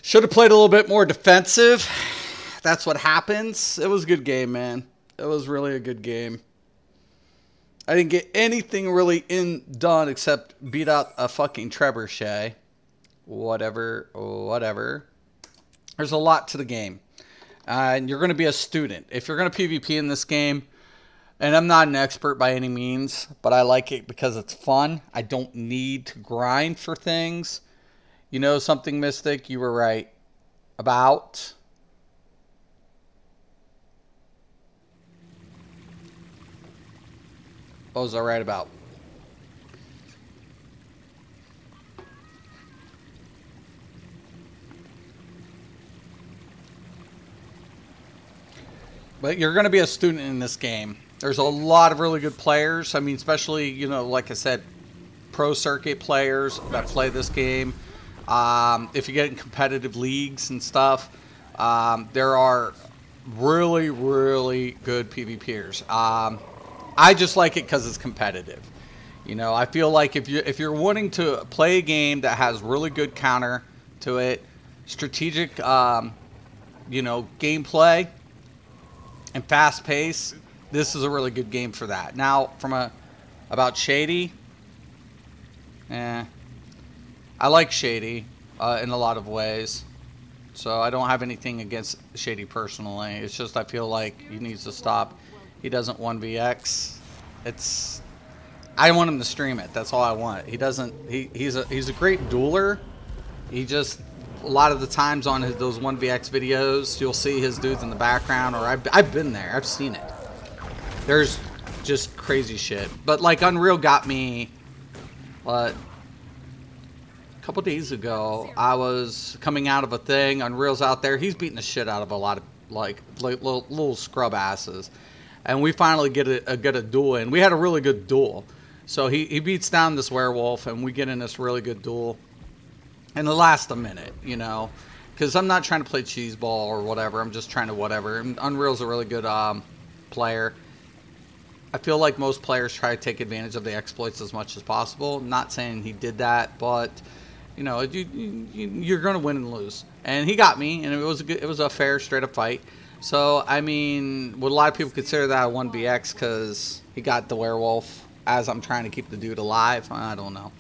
Should have played a little bit more defensive. That's what happens. It was a good game, man. It was really a good game. I didn't get anything really done except beat out a fucking trebuchet. Whatever. There's a lot to the game. And you're going to be a student. If you're going to PvP in this game, and I'm not an expert by any means, but I like it because it's fun. I don't need to grind for things. You know something, Mystic? You were right about... What was I right about? But you're going to be a student in this game. There's a lot of really good players. I mean, especially, you know, like I said, pro circuit players that play this game. If you get in competitive leagues and stuff, there are really, really good PvPers. I just like it because it's competitive. You know, I feel like if you're wanting to play a game that has really good counter to it. Strategic, you know, gameplay and fast pace. This is a really good game for that. Now, about Shady, I like Shady in a lot of ways. So I don't have anything against Shady personally. It's just I feel like he needs to stop. He doesn't 1vx. I want him to stream it. That's all I want. He doesn't. He's a great dueler. He just a lot of the times on those 1vx videos, you'll see his dudes in the background, or I've been there. I've seen it. There's just crazy shit. But like Unreal got me. A couple days ago, I was coming out of a thing. Unreal's out there. He's beating the shit out of a lot of like little scrub asses, and we finally get a duel in. We had a really good duel. So he beats down this werewolf, and we get in this really good duel. And it lasts a minute, you know, because I'm not trying to play cheeseball or whatever. I'm just trying to whatever. And Unreal's a really good player. I feel like most players try to take advantage of the exploits as much as possible. I'm not saying he did that, but you know, you're going to win and lose. And he got me, and it was a fair, straight-up fight. So, I mean, would a lot of people consider that a 1vx because he got the werewolf as I'm trying to keep the dude alive? I don't know.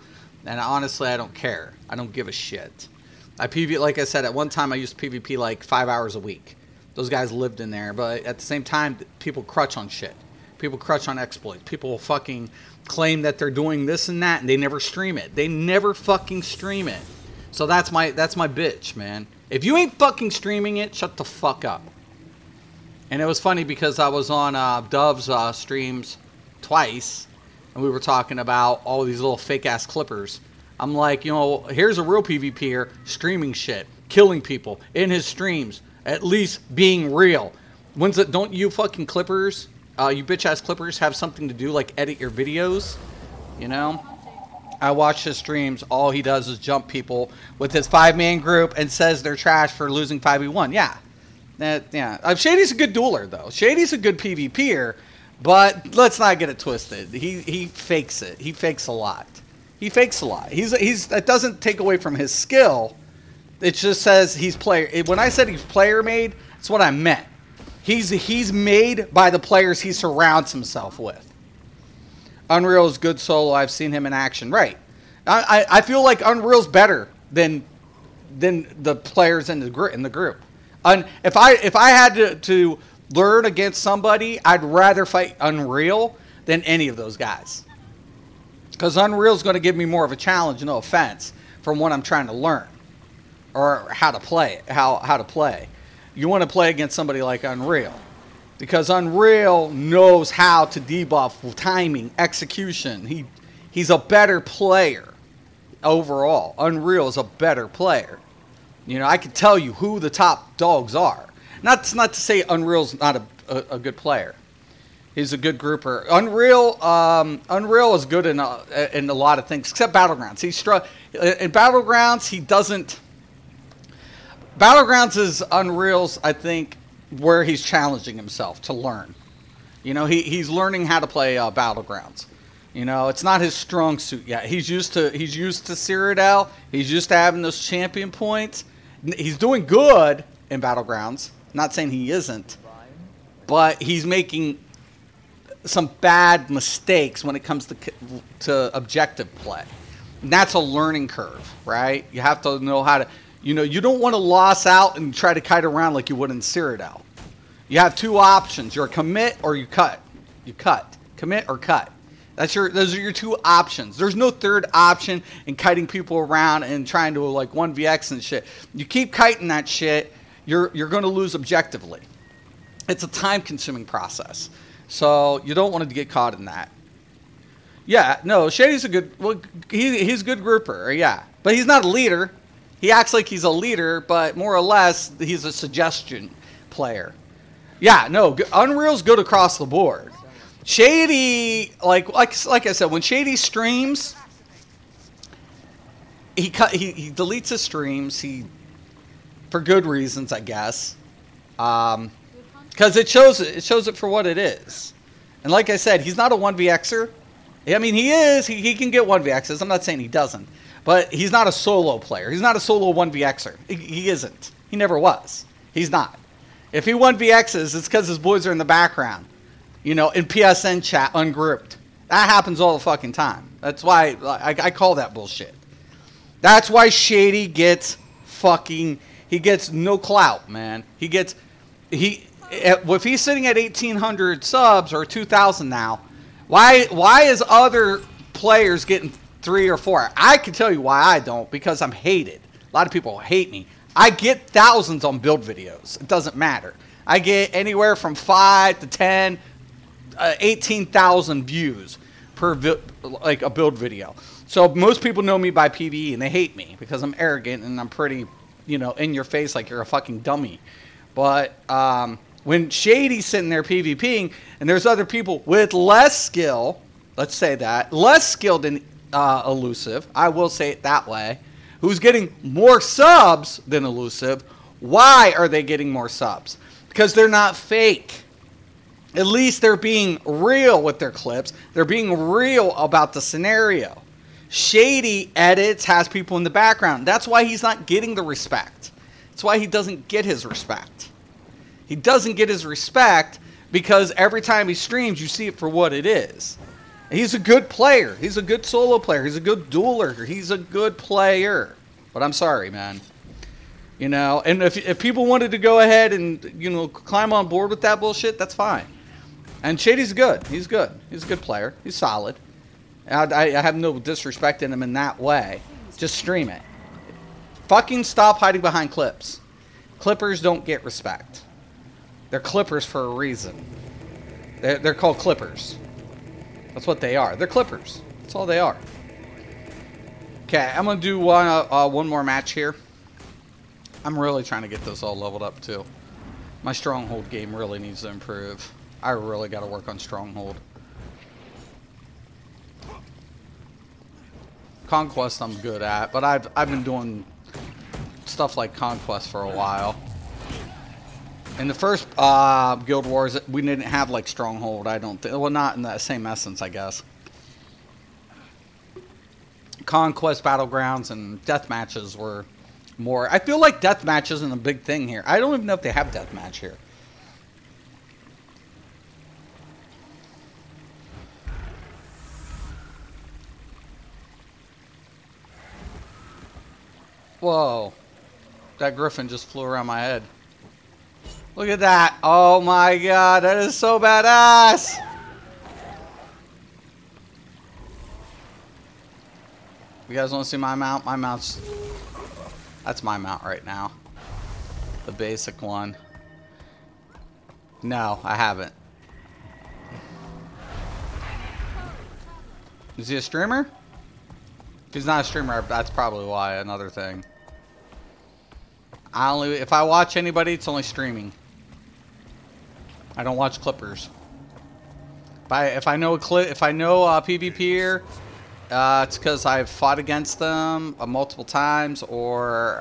And honestly, I don't care. I don't give a shit. Like I said, at one time I used PvP like 5 hours a week. Those guys lived in there. But at the same time, people crutch on shit. People crutch on exploits. People will fucking claim that they're doing this and that, and they never stream it. They never fucking stream it. So that's my bitch, man. If you ain't fucking streaming it, shut the fuck up. And it was funny because I was on Dove's streams twice, and we were talking about all these little fake-ass clippers. I'm like, you know, here's a real PvPer streaming shit, killing people in his streams, at least being real. Don't you fucking clippers, you bitch-ass clippers, have something to do like edit your videos? You know? I watch his streams. All he does is jump people with his 5-man group and says they're trash for losing 5v1. Yeah. Yeah. Shady's a good dueler, though. Shady's a good PvPer, but let's not get it twisted. He fakes it. He fakes a lot. He fakes a lot. That doesn't take away from his skill. It just says he's player. When I said he's player made, that's what I meant. He's made by the players he surrounds himself with. Unreal is good solo. I've seen him in action. Right. I feel like Unreal's better than the players in the group. And if I had to learn against somebody, I'd rather fight Unreal than any of those guys. Because Unreal's going to give me more of a challenge, no offense, from what I'm trying to learn. Or how to play it. How to play. You want to play against somebody like Unreal. Because Unreal knows how to debuff timing, execution. He's a better player overall. Unreal is a better player. You know, I can tell you who the top dogs are. Not to say Unreal's not a good player. He's a good grouper. Unreal is good in a lot of things, except Battlegrounds. In Battlegrounds, he doesn't. Battlegrounds is Unreal's, I think, where he's challenging himself to learn. You know, he's learning how to play Battlegrounds. You know, it's not his strong suit yet. He's used to Cyrodiil. He's used to having those champion points. He's doing good in Battlegrounds. Not saying he isn't, but he's making some bad mistakes when it comes to objective play. And that's a learning curve, right? You have to know how to. You know, you don't want to loss out and try to kite around like you would in Cyrodiil. You have two options. You're a commit or you cut. You cut. Commit or cut. Those are your two options. There's no third option in kiting people around and trying to like 1vx and shit. You keep kiting that shit, you're going to lose objectively. It's a time-consuming process. So you don't want to get caught in that. Yeah, no, Shady's a good. Well, he's a good grouper. Yeah, but he's not a leader. He acts like he's a leader, but more or less, he's a suggestion player. Yeah, no, Unreal's good across the board. Shady, like I said, when Shady streams, he deletes his streams. For good reasons, I guess, because it shows it for what it is. And like I said, he's not a 1vxer. I mean, he is. He can get 1vxs. I'm not saying he doesn't. But he's not a solo player. He's not a solo 1vxer. He isn't. He never was. He's not. If he 1vx's, it's because his boys are in the background. You know, in PSN chat, ungrouped. That happens all the fucking time. That's why I call that bullshit. That's why Shady gets fucking... He gets no clout, man. He gets... If he's sitting at 1,800 subs or 2,000 now, why is other players getting 3 or 4? I can tell you why I don't, because I'm hated. A lot of people hate me. I get thousands on build videos. It doesn't matter. I get anywhere from 5 to 10, 18,000 views per like a build video. So most people know me by PvE, and they hate me because I'm arrogant and I'm pretty, you know, in your face like you're a fucking dummy. But when Shady's sitting there PvPing, and there's other people with less skill, let's say that, less skilled than Elusive, I will say it that way, who's getting more subs than Elusive. Why are they getting more subs? Because they're not fake. At least they're being real with their clips. They're being real about the scenario. Shady edits, has people in the background. That's why he's not getting the respect. That's why he doesn't get his respect. He doesn't get his respect because every time he streams, you see it for what it is. He's a good player. He's a good solo player. He's a good dueler. He's a good player. But I'm sorry, man. You know, and if people wanted to go ahead and, you know, climb on board with that bullshit, that's fine. And Shady's good. He's good. He's a good player. He's solid. I have no disrespect in him in that way. Just stream it. Fucking stop hiding behind clips. Clippers don't get respect. They're clippers for a reason. They're called clippers. That's what they are. They're clippers. That's all they are. Okay, I'm going to do one more match here. I'm really trying to get this all leveled up too. My stronghold game really needs to improve. I really got to work on stronghold. Conquest I'm good at, but I've been doing stuff like Conquest for a while. In the first Guild Wars, we didn't have like Stronghold, I don't think. Well, not in the same essence, I guess. Conquest Battlegrounds and death matches were more... I feel like death match isn't a big thing here. I don't even know if they have death match here. Whoa. That griffin just flew around my head. Look at that. Oh my god, that is so badass. You guys want to see my mount? My mount's... That's my mount right now. The basic one. No, I haven't. Is he a streamer? If he's not a streamer, that's probably why. Another thing. If I watch anybody, it's only streaming. I don't watch clippers. If I know a PvPer, it's because I've fought against them multiple times, or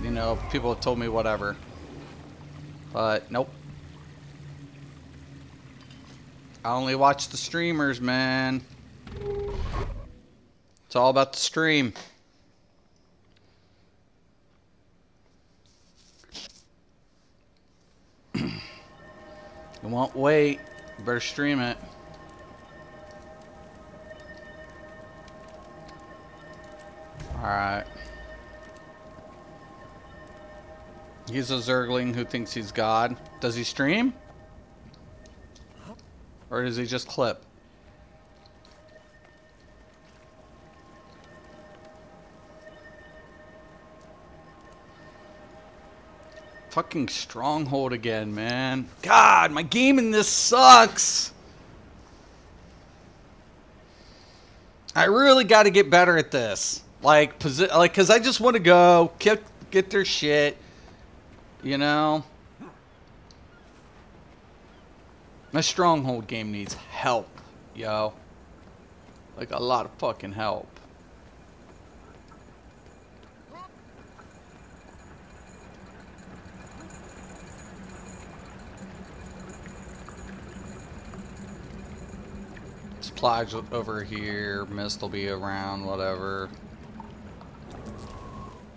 you know, people have told me whatever. But nope. I only watch the streamers, man. It's all about the stream. You won't wait. You better stream it. Alright. He's a Zergling who thinks he's God. Does he stream? Or does he just clip? Fucking Stronghold again, man. God, my game in this sucks. I really got to get better at this. Like, cause I just want to go get their shit. You know. My Stronghold game needs help, yo. Like a lot of fucking help. supplies over here. Mist will be around, whatever.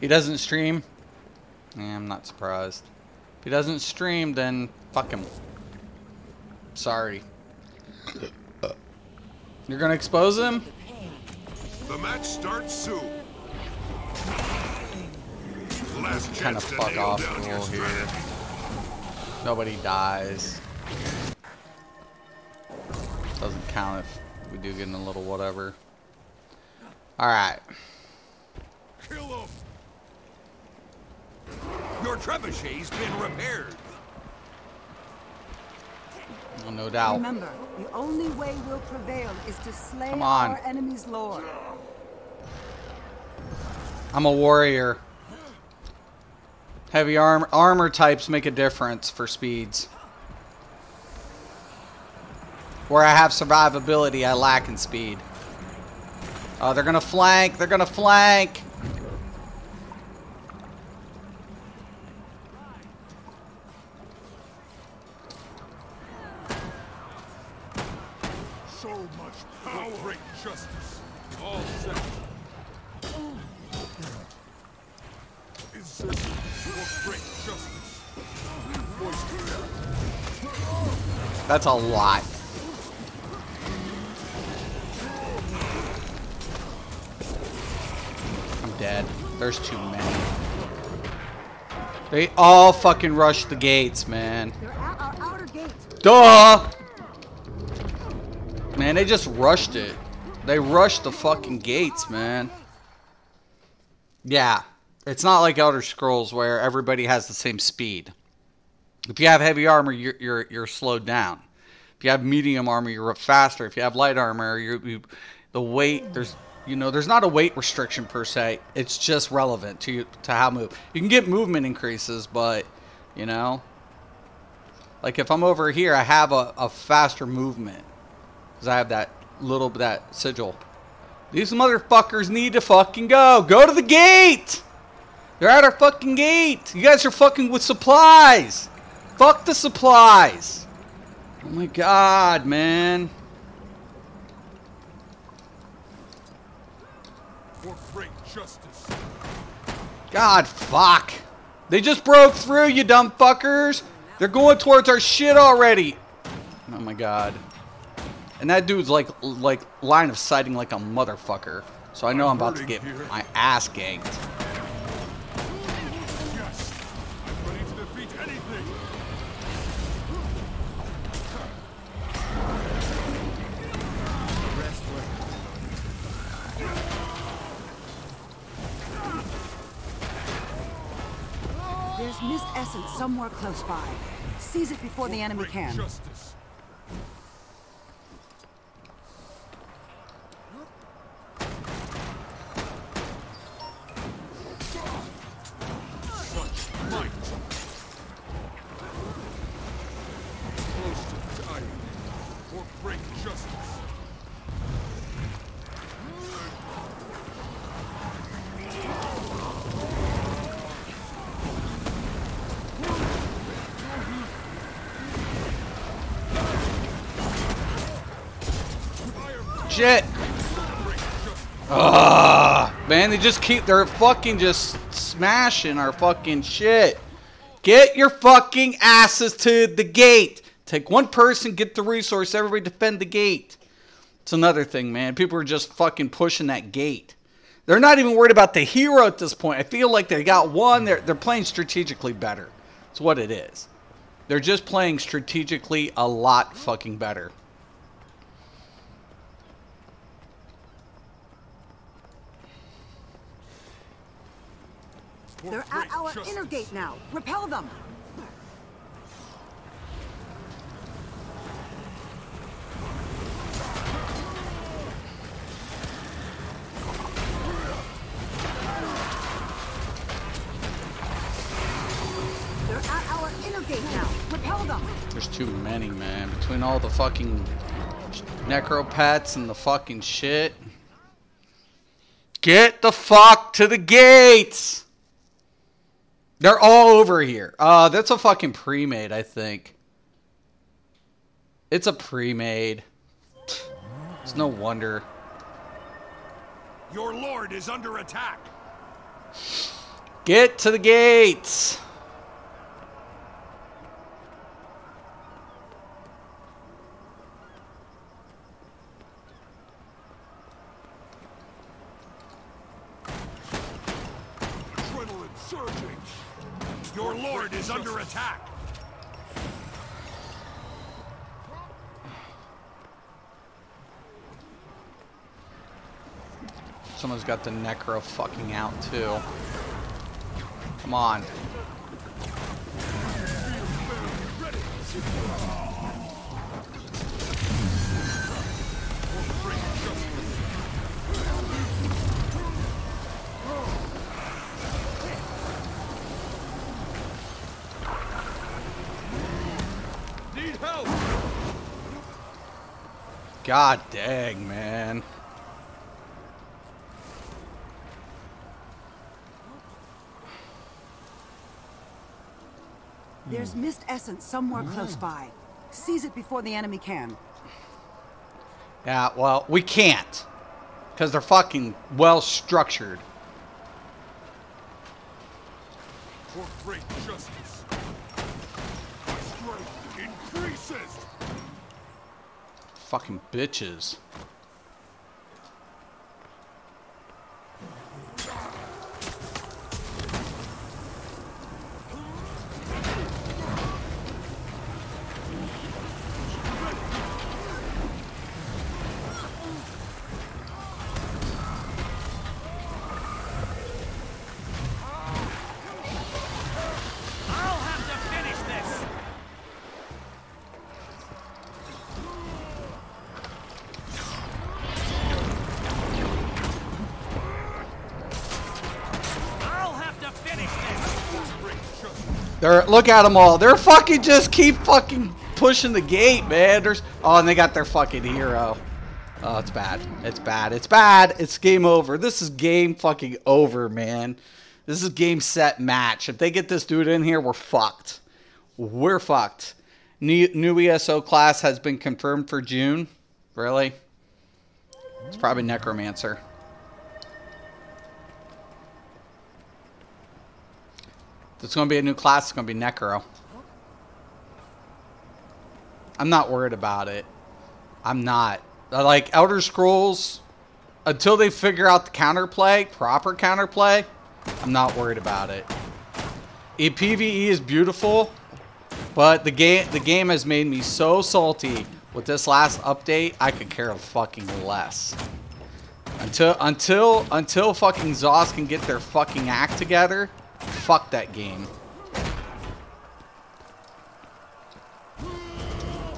He doesn't stream? Yeah, I'm not surprised. If he doesn't stream, then fuck him. Sorry. You're gonna expose him? The match starts soon. Last Kind of chance to fuck nail off down a your little here. strategy. Nobody dies. Doesn't count if we do get in a little whatever. Alright. Kill him. Your trebuchet's been repaired. Oh, no doubt. Remember, the only way we'll prevail is to slay Come on. our enemy's lord. I'm a warrior. Heavy armor types make a difference for speeds. Where I have survivability, I lack in speed. Oh, they're gonna flank. They're gonna flank. So much power. Great justice. All set. Insert for great justice. That's a lot. I'm dead. There's too many. They all fucking rushed the gates, man. They're at our outer gate. Duh! Man, they just rushed it. They rushed the fucking gates, man. Yeah. It's not like Elder Scrolls where everybody has the same speed. If you have heavy armor, you're slowed down. If you have medium armor, you're faster. If you have light armor, the weight, there's not a weight restriction per se. It's just relevant to how move. You can get movement increases, but you know, like if I'm over here, I have a faster movement because I have that sigil. These motherfuckers need to fucking go. Go to the gate. They're at our fucking gate. You guys are fucking with supplies. Fuck the supplies. Oh my god, man. For great justice. God, fuck. They just broke through, you dumb fuckers. They're going towards our shit already. Oh my god. And that dude's like line of sighting like a motherfucker. So I know I'm about to get my ass ganked. Yes. I'm ready to defeat anything. There's mist essence somewhere close by. Seize it before the enemy Great can. justice. Such might. Close to dying. For great justice. Shit. Ugh. Man, they're fucking just smashing our fucking shit. Get your fucking asses to the gate. Take one person, get the resource, everybody defend the gate. It's another thing, man. People are just fucking pushing that gate. They're not even worried about the hero at this point. I feel like they got one. They're playing strategically better. It's what it is. They're just playing strategically a lot fucking better. They're at our inner gate now. Repel them. They're at our inner gate now. Repel them. There's too many, man. Between all the fucking necropets and the fucking shit. Get the fuck to the gates! They're all over here. That's a fucking pre-made, I think. It's a pre-made. It's no wonder. Your lord is under attack. Get to the gates! Adrenaline surging. Your lord is under attack. Someone's got the necro fucking out too. Come on. Need help. God dang, man. There's mist essence somewhere close by. Seize it before the enemy can. Yeah, well, we can't. Because they're fucking well structured. For great justice. My strength increases. Fucking bitches. I'll have to finish this. I'll have to finish this. Look at them all. They're fucking just keep fucking pushing the gate, man. Oh, and they got their fucking hero. Oh, it's bad. It's bad. It's bad. It's game over. This is game fucking over, man. This is game, set, match. If they get this dude in here, we're fucked. We're fucked. New ESO class has been confirmed for June. Really? It's probably Necromancer. There's going to be a new class. It's going to be Necro. I'm not worried about it. I'm not. Like, Elder Scrolls, until they figure out the counterplay, proper counterplay, I'm not worried about it. PvE is beautiful, but the game has made me so salty with this last update, I could care fucking less. Until fucking Zos can get their fucking act together, fuck that game.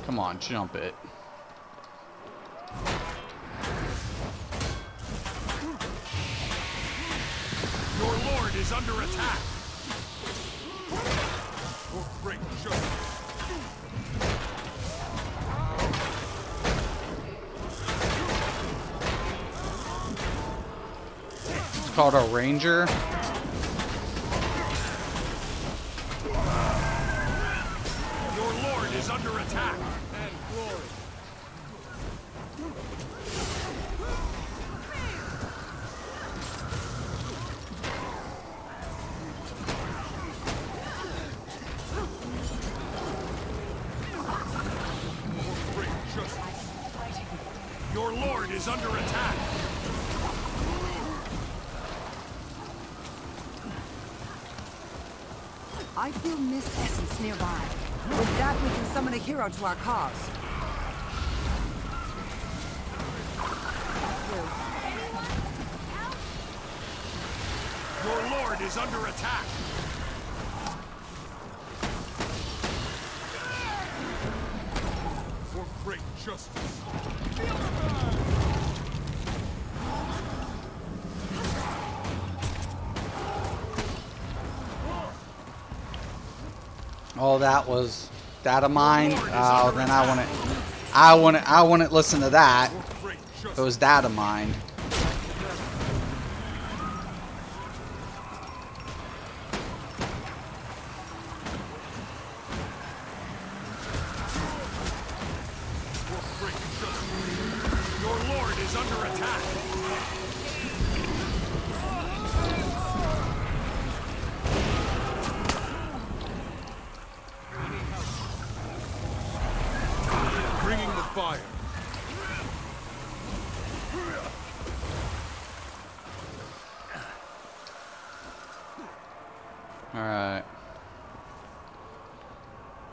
Come on, jump it. Your lord is under attack. For great justice. It's called a Ranger. Your lord is under attack. Your lord is under attack. I feel mist essence nearby. With that, we can summon a hero to our cause. Your lord is under attack. For great justice. Oh, that was data mine. Oh, then I wouldn't listen to that. It was data mined. Your under attack. Bringing the fire. Alright.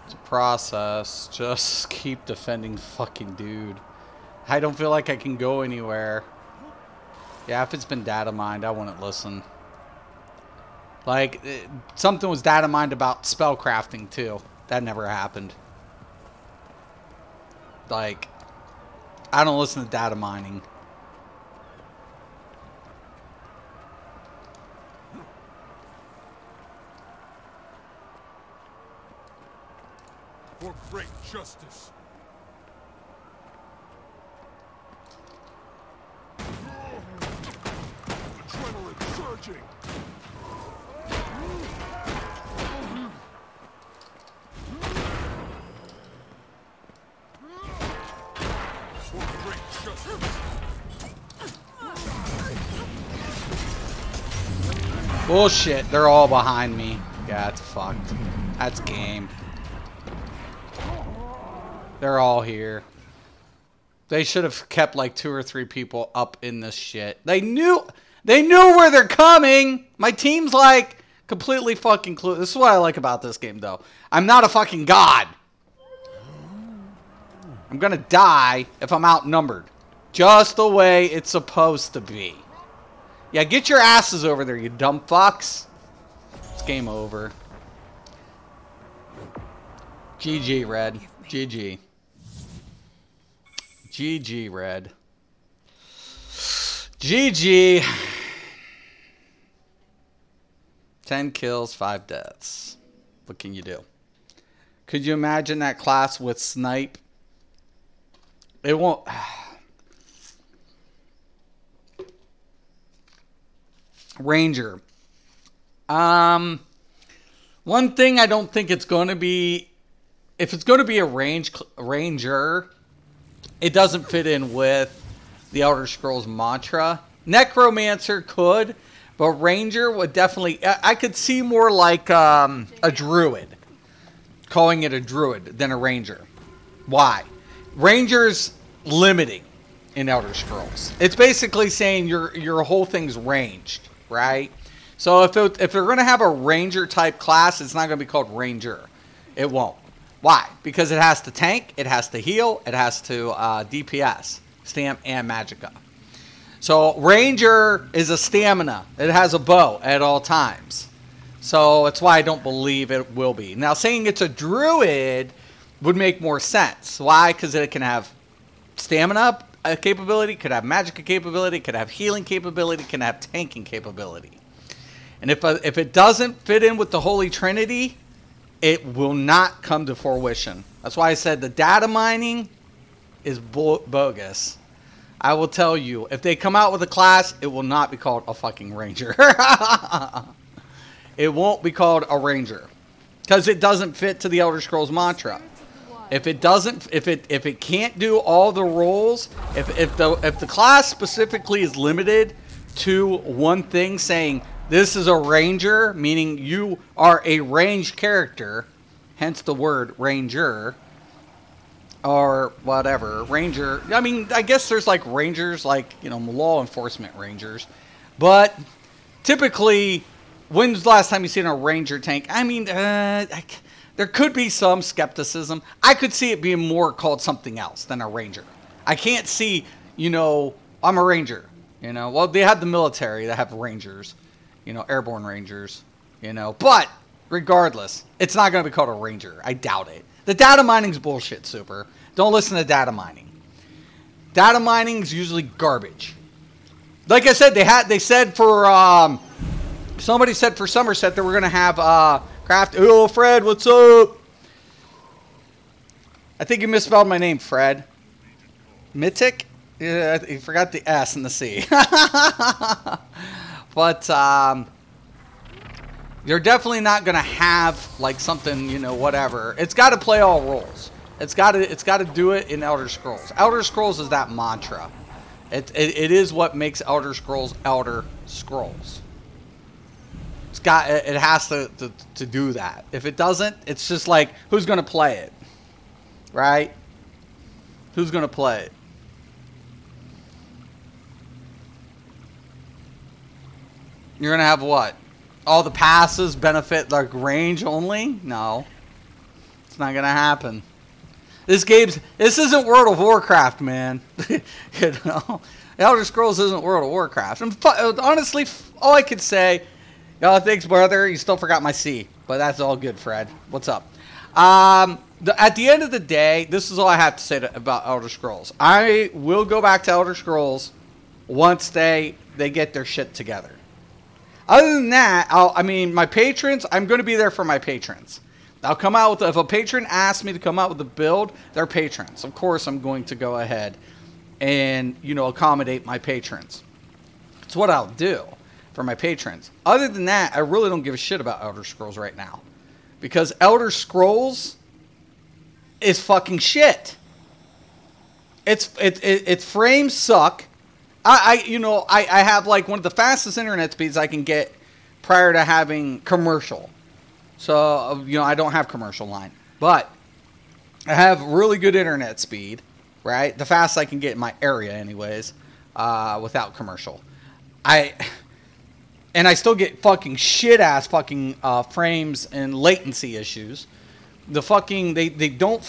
It's a process. Just keep defending fucking dude. I don't feel like I can go anywhere. Yeah, if it's been data mined, I wouldn't listen. Like, something was data mined about spellcrafting too. That never happened. Like, I don't listen to data mining. For great justice. Adrenaline surging. For great justice. Bullshit, they're all behind me. Yeah, it's fucked. That's game. They're all here. They should have kept like 2 or 3 people up in this shit. They knew where they're coming. My team's like completely fucking clueless. This is what I like about this game though. I'm not a fucking god. I'm gonna die if I'm outnumbered. Just the way it's supposed to be. Yeah, get your asses over there, you dumb fucks. It's game over. GG, Red. GG. GG, Red. GG. 10 kills, 5 deaths. What can you do? Could you imagine that class with snipe? It won't. Ranger. One thing I don't think it's going to be, if it's going to be a ranger, it doesn't fit in with the Elder Scrolls mantra. Necromancer could, but ranger would definitely, I could see more like a druid. Calling it a druid than a ranger. Why? Ranger's limiting in Elder Scrolls. It's basically saying your whole thing's ranged, right? So if they're going to have a ranger type class, it's not going to be called ranger. It won't. Why? Because it has to tank, it has to heal, it has to DPS, stamp, and magicka. So ranger is a stamina. It has a bow at all times. So that's why I don't believe it will be. Now saying it's a druid would make more sense. Why? Because it can have stamina capability, could have magicka capability, could have healing capability, can have tanking capability. And if it doesn't fit in with the Holy Trinity, it will not come to fruition. That's why I said the data mining is bogus. I will tell you, if they come out with a class, it will not be called a fucking ranger. It won't be called a ranger because it doesn't fit to the Elder Scrolls mantra. If it doesn't, if it can't do all the roles, if the class specifically is limited to one thing, saying this is a ranger, meaning you are a ranged character, hence the word ranger, or whatever, ranger. I mean, I guess there's like rangers, like, you know, law enforcement rangers, but typically, when's the last time you seen a ranger tank? I mean, there could be some skepticism. I could see it being more called something else than a ranger. I can't see, you know, I'm a ranger, you know. Well, they have the military that have rangers, you know, airborne rangers, you know. But regardless, it's not going to be called a ranger. I doubt it. The data mining's bullshit, Super. Don't listen to data mining. Data mining's usually garbage. Like I said, they said for somebody said for Somerset that we're going to have craft. Oh, Fred, what's up? I think you misspelled my name, Fred. Mythic? Yeah, you forgot the S and the C. But you're definitely not going to have like something, you know, whatever. It's got to play all roles. It's got to do it in Elder Scrolls. Elder Scrolls is that mantra. It is what makes Elder Scrolls Elder Scrolls. It has to do that. If it doesn't, it's just like, who's going to play it? Right? Who's going to play it? You're going to have what? All the passes benefit like range only? No. It's not going to happen. This isn't World of Warcraft, man. You know? Elder Scrolls isn't World of Warcraft. And honestly, all I could say, thanks, brother. You still forgot my C. But that's all good, Fred. What's up? At the end of the day, this is all I have to say about Elder Scrolls. I will go back to Elder Scrolls once they get their shit together. Other than that, my patrons, I'm going to be there for my patrons. I'll come out with, if a patron asks me to come out with a build, they're patrons. Of course, I'm going to go ahead and, accommodate my patrons. It's what I'll do for my patrons. Other than that, I really don't give a shit about Elder Scrolls right now. Because Elder Scrolls is fucking shit. Its frames suck. I have like one of the fastest internet speeds I can get prior to having commercial. So, I don't have commercial line. But I have really good internet speed, right? The fastest I can get in my area anyways, without commercial. And I still get fucking shit-ass fucking frames and latency issues. They don't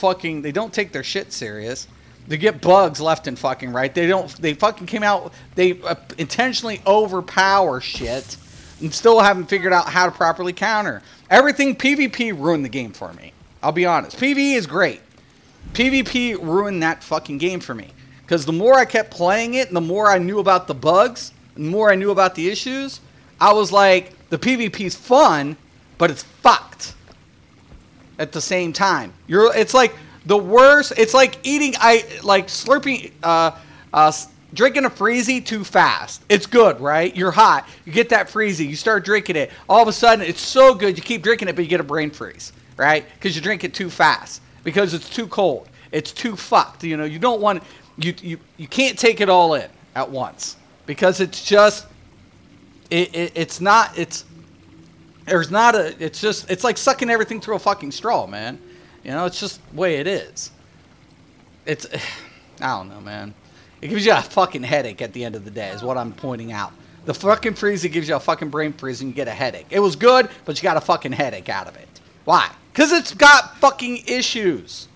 take their shit serious. They get bugs left and fucking right. They fucking came out, they intentionally overpower shit and still haven't figured out how to properly counter. Everything PvP ruined the game for me. I'll be honest. PvE is great. PvP ruined that fucking game for me. Because the more I kept playing it, and the more I knew about the bugs, and the more I knew about the issues, I was like, the PvP's fun, but it's fucked. At the same time. It's like the worst. It's like slurping, drinking a Freezy too fast. It's good, right? You're hot. You get that Freezy. You start drinking it. All of a sudden, it's so good. You keep drinking it, but you get a brain freeze, right? Because you drink it too fast. Because it's too cold. It's too fucked. You don't want. You can't take it all in at once because it's just. It's not. It's. There's not a. It's just. It's like sucking everything through a fucking straw, man. It's just the way it is. It's. I don't know, man. It gives you a fucking headache at the end of the day, is what I'm pointing out. The fucking freeze, it gives you a fucking brain freeze and you get a headache. It was good, but you got a fucking headache out of it. Why? Because it's got fucking issues.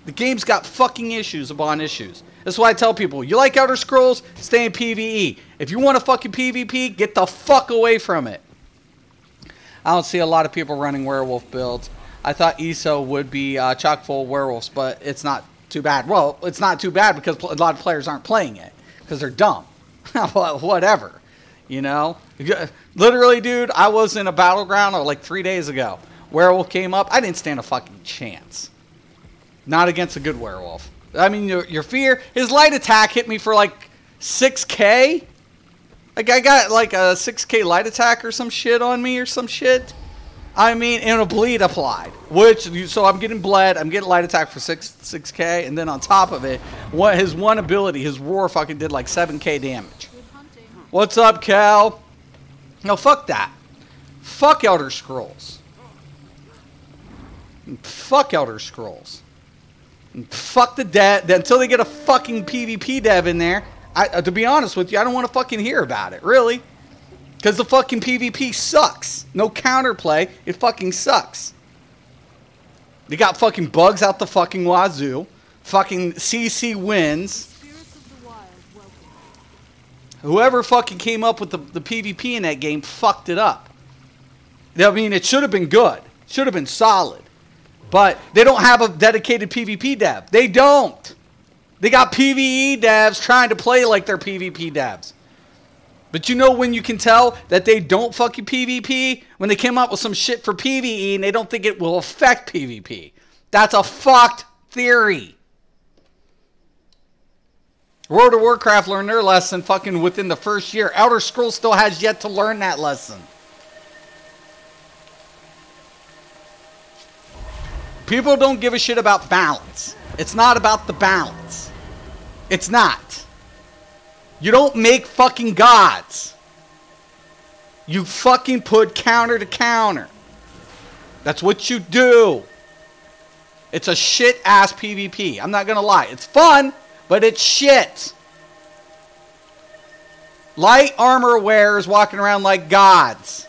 The game's got fucking issues upon issues. That's why I tell people, you like Elder Scrolls, stay in PvE. If you want a fucking PvP, get the fuck away from it. I don't see a lot of people running werewolf builds. I thought ESO would be chock full of werewolves, but it's not too bad. Well, it's not too bad because a lot of players aren't playing it because they're dumb. Whatever, Literally, dude, I was in a battleground like 3 days ago. Werewolf came up. I didn't stand a fucking chance. Not against a good werewolf. I mean, your fear. His light attack hit me for like 6K. Like I got like a 6K light attack or some shit on me or some shit. I mean, and a bleed applied, so I'm getting bled, I'm getting light attack for 6K, and then on top of it, his one ability, his roar fucking did like 7K damage. What's up, Cal? No, fuck that. Fuck Elder Scrolls. Fuck Elder Scrolls. Fuck the dev, until they get a fucking PvP dev in there, to be honest with you, I don't want to fucking hear about it, really. Because the fucking PvP sucks. No counterplay. It fucking sucks. They got fucking bugs out the fucking wazoo. Fucking CC wins. Whoever fucking came up with the PvP in that game fucked it up. I mean, it should have been good. Should have been solid. But they don't have a dedicated PvP dev. They don't. They got PvE devs trying to play like they're PvP devs. But you know when you can tell that they don't fucking PvP? When they came up with some shit for PvE and they don't think it will affect PvP. That's a fucked theory. World of Warcraft learned their lesson fucking within the first year. Elder Scrolls still has yet to learn that lesson. People don't give a shit about balance. It's not about the balance. It's not. You don't make fucking gods. You fucking put counter to counter. That's what you do. It's a shit-ass PvP. I'm not gonna lie. It's fun, but it's shit. Light armor wearers walking around like gods.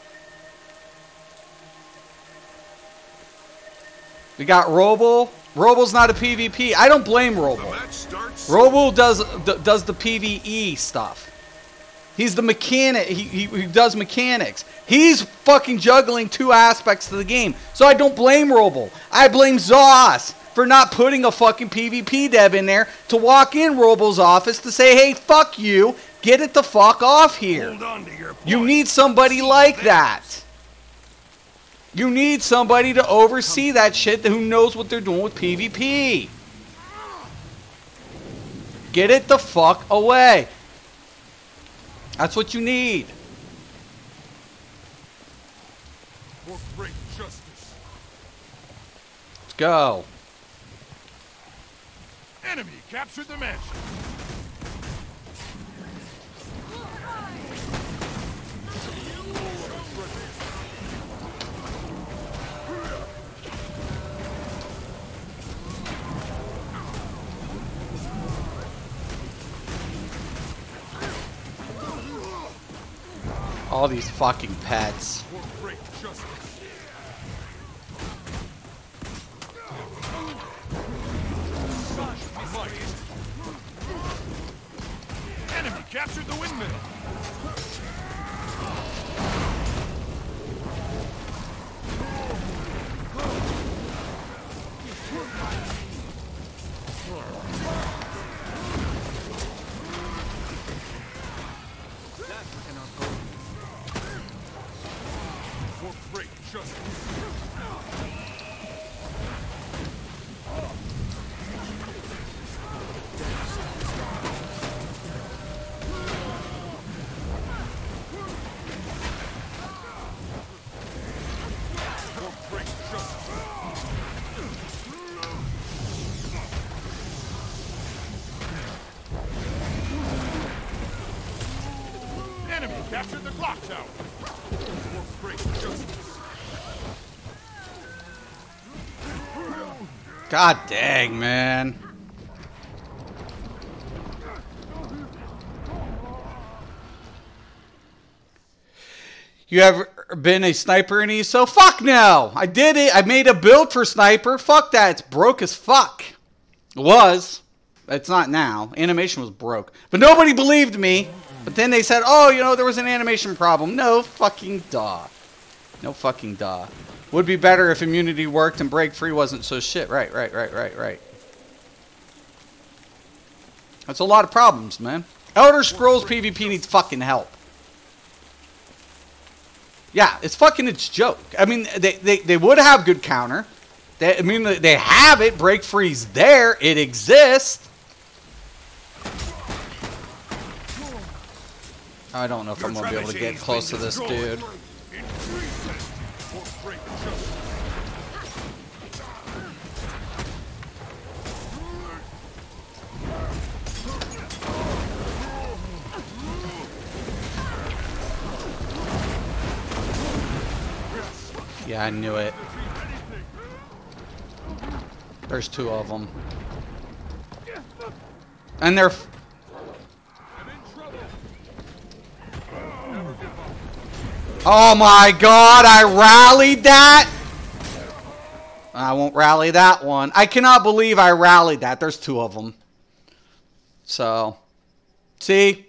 We got Robo. Robo's not a PvP. I don't blame Robo. Robo does the PvE stuff. He's the mechanic. He does mechanics. He's fucking juggling two aspects of the game. So I don't blame Robo. I blame Zoss for not putting a fucking PvP dev in there to walk in Robo's office to say, hey, fuck you. Get it the fuck off here. Hold on to your You need somebody like that. You need somebody to oversee that shit who knows what they're doing with PvP. Get it the fuck away. That's what you need. For great justice. Let's go. Enemy captured the mansion. All these fucking pets. For great justice. Such might. Enemy captured the windmill. For great justice. For great justice. Enemy captured the clock tower. For great justice. God dang, man. You ever been a sniper in ESO? Fuck no! I did it. I made a build for sniper. Fuck that. It's broke as fuck. It was. It's not now. Animation was broke. But nobody believed me. But then they said, oh, you know, there was an animation problem. No fucking duh. No fucking duh. Would be better if immunity worked and break free wasn't so shit. Right. That's a lot of problems, man. Elder Scrolls PvP needs fucking help. Yeah, it's fucking its joke. I mean, they would have good counter. They have it. Break free's there. It exists. I don't know if I'm gonna be able to get close to this dude. For great justice. Yeah, I knew it. There's two of them. And they're... Oh my god, I rallied that? I won't rally that one. I cannot believe I rallied that. There's two of them. So, see?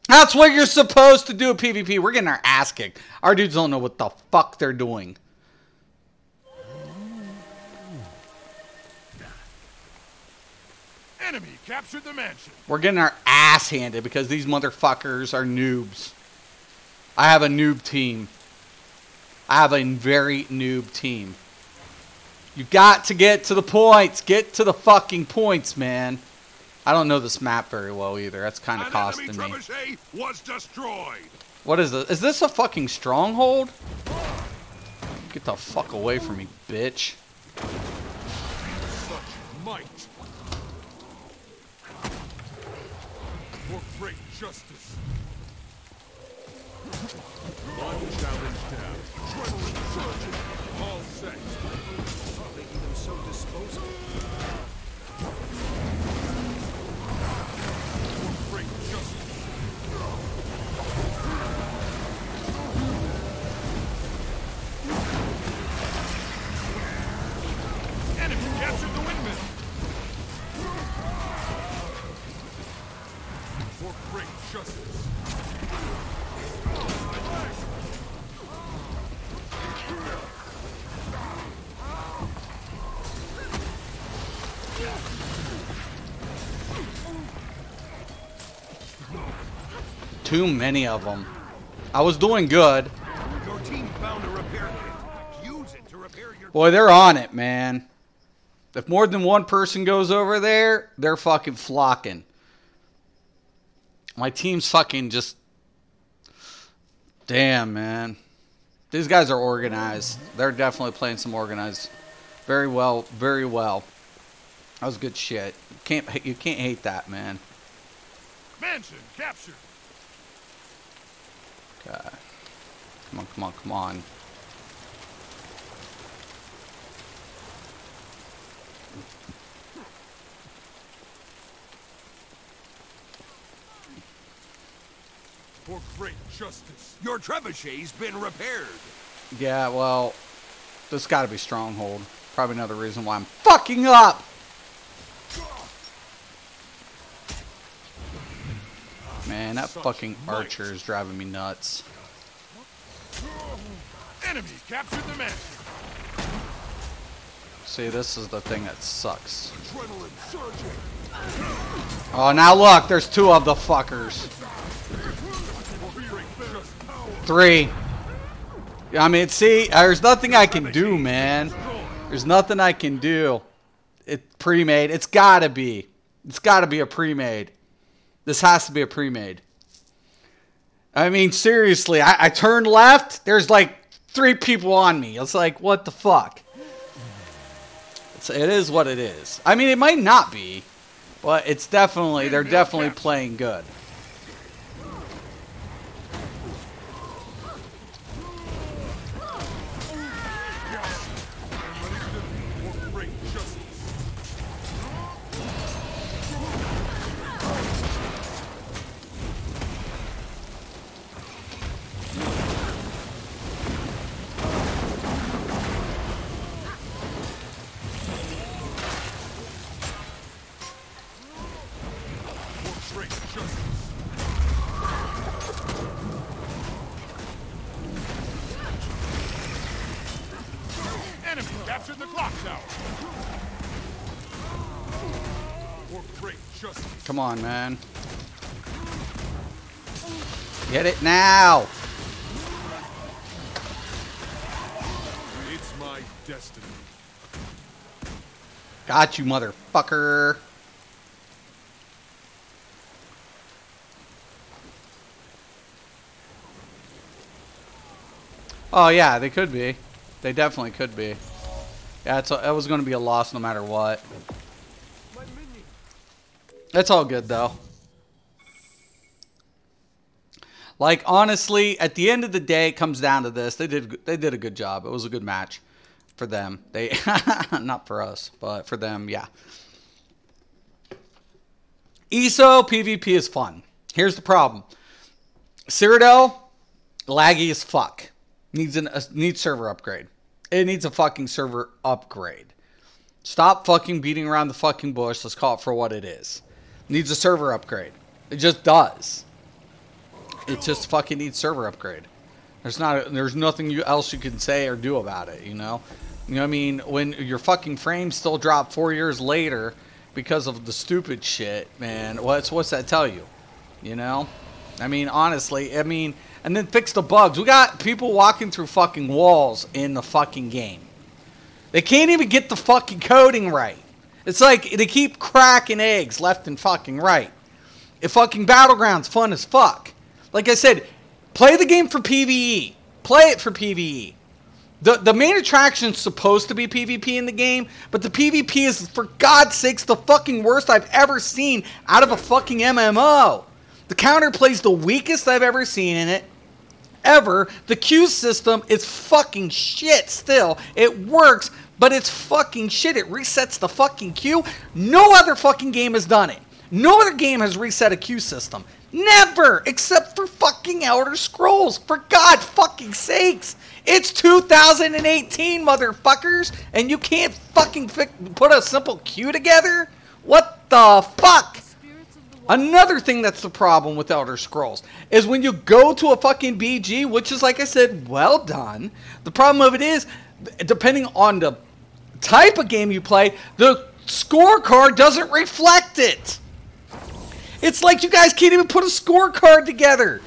That's what you're supposed to do at PvP. We're getting our ass kicked. Our dudes don't know what the fuck they're doing. Enemy captured the mansion. We're getting our ass handed because these motherfuckers are noobs. I have a noob team. I have a very noob team. You got to get to the points. Get to the fucking points, man. I don't know this map very well either. That's kind of costing me. Trebuchet was destroyed. What is this? Is this a fucking stronghold? Get the fuck away from me, bitch. Such might. For great justice. One challenge down. Adrenaline surging. All set. Making them so disposable. For great justice. Enemy captured the windmill. For great justice. Too many of them. I was doing good. Your team found a repair kit. Use it to repair your... Boy, they're on it, man. If more than one person goes over there, they're fucking flocking. My team's fucking just... Damn, man. These guys are organized. They're definitely playing some organized. Very well, very well. That was good shit. You can't hate that, man. Mansion captured. God. Come on, come on, come on. For great justice. Your trebuchet's been repaired. Yeah, well, this got to be Stronghold. Probably another reason why I'm fucking up. Man, that fucking archer is driving me nuts. Enemy captured the mansion. See, this is the thing that sucks. Adrenaline surging. Oh, now look, there's two of the fuckers. For great justice. Three. I mean, see, there's nothing I can do, man. There's nothing I can do. It's pre-made. It's gotta be. It's gotta be a pre-made. This has to be a pre-made. I mean, seriously, I turned left. There's like 3 people on me. It's like, what the fuck? It is what it is. I mean, it might not be, but it's definitely, they're definitely playing good. For great justice. For great justice. Enemy captured the clock tower. For great justice. Come on, man. Get it now. It's my destiny. Got you, motherfucker. Oh, yeah, they could be. They definitely could be. Yeah, it was going to be a loss no matter what. It's all good, though. Like, honestly, at the end of the day, it comes down to this. They did a good job. It was a good match for them. They not for us, but for them, yeah. ESO PvP is fun. Here's the problem. Cyrodiil, laggy as fuck. Needs server upgrade. It needs a fucking server upgrade. Stop fucking beating around the fucking bush. Let's call it for what it is. Needs a server upgrade. It just does. It just fucking needs server upgrade. There's nothing else you can say or do about it, you know? You know what I mean? When your fucking frames still drop 4 years later because of the stupid shit, man, what's that tell you? You know? I mean, honestly, I mean, and then fix the bugs. We got people walking through fucking walls in the fucking game. They can't even get the fucking coding right. It's like they keep cracking eggs left and fucking right. If fucking Battleground's fun as fuck. Like I said, play the game for PvE. Play it for PvE. The main attraction's supposed to be PvP in the game, but the PvP is, for God's sakes, the fucking worst I've ever seen out of a fucking MMO. The counterplay's the weakest I've ever seen in it. Ever. The queue system is fucking shit still. It works, but it's fucking shit. It resets the fucking queue. No other fucking game has done it. No other game has reset a queue system. Never! Except for fucking Elder Scrolls. For God fucking sakes. It's 2018, motherfuckers. And you can't fucking put a simple queue together? What the fuck? Another thing that's the problem with Elder Scrolls is when you go to a fucking BG, which is, like I said, well done. The problem of it is, depending on the type of game you play, the scorecard doesn't reflect it. It's like you guys can't even put a scorecard together.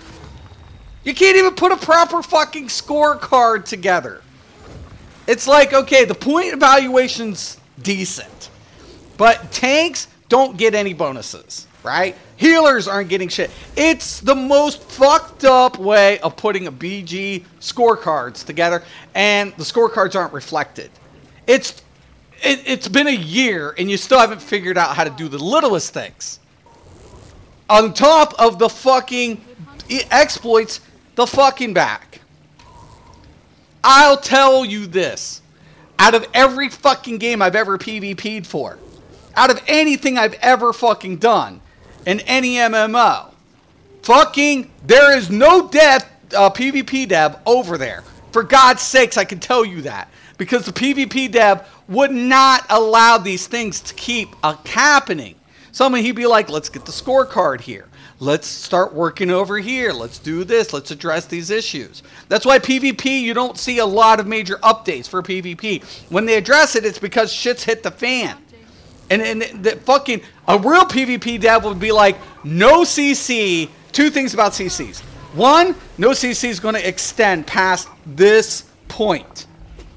You can't even put a proper fucking scorecard together. It's like, okay, the point evaluation's decent, but tanks don't get any bonuses, right? Healers aren't getting shit. It's the most fucked up way of putting a BG scorecards together, and the scorecards aren't reflected. It's been a year, and you still haven't figured out how to do the littlest things. On top of the fucking exploits the fucking back. I'll tell you this. Out of every fucking game I've ever PvP'd for, out of anything I've ever fucking done in any MMO, fucking, there is no PvP dev over there. For God's sakes, I can tell you that. Because the PvP dev would not allow these things to keep happening. Someone, he'd be like, let's get the scorecard here. Let's start working over here. Let's do this. Let's address these issues. That's why PvP, you don't see a lot of major updates for PvP. When they address it, it's because shit's hit the fan. And the fucking, a real PvP dev would be like, no CC. Two things about CCs. One, no CC is going to extend past this point.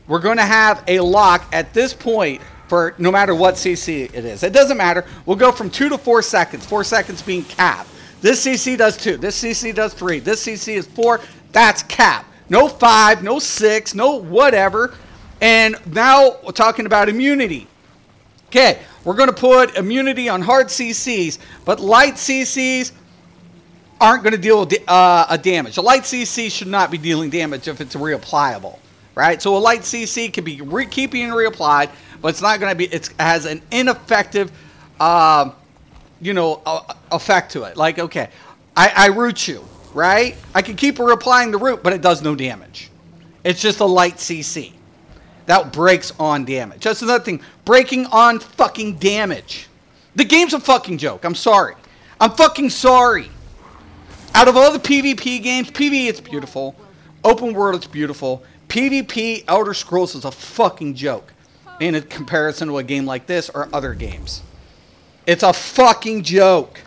We're going to have a lock at this point for no matter what CC it is. It doesn't matter. We'll go from 2 to 4 seconds. 4 seconds being cap. This CC does 2. This CC does 3. This CC is 4. That's cap. No 5, no 6, no whatever. And now we're talking about immunity. Okay, we're going to put immunity on hard CCs, but light CCs aren't going to deal with a damage. A light CC should not be dealing damage if it's reapplyable, right? So a light CC can be keeping reapplied, but it's not going to be. It has an ineffective, effect to it. Like, okay, I root you, right? I can keep reapplying the root, but it does no damage. It's just a light CC. That breaks on damage. That's another thing. Breaking on fucking damage. The game's a fucking joke. I'm sorry. I'm fucking sorry. Out of all the PvP games, PvE, it's beautiful. Open world, it's beautiful. PvP, Elder Scrolls is a fucking joke in a comparison to a game like this or other games. It's a fucking joke.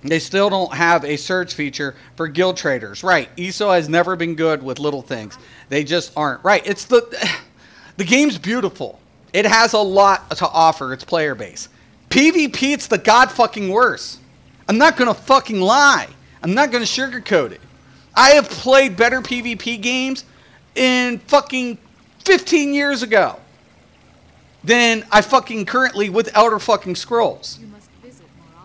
They still don't have a search feature for guild traders. Right. ESO has never been good with little things. They just aren't. Right. It's the game's beautiful. It has a lot to offer its player base. PvP, it's the god fucking worst. I'm not going to fucking lie. I'm not going to sugarcoat it. I have played better PvP games in fucking 15 years ago than I fucking currently with Elder fucking Scrolls.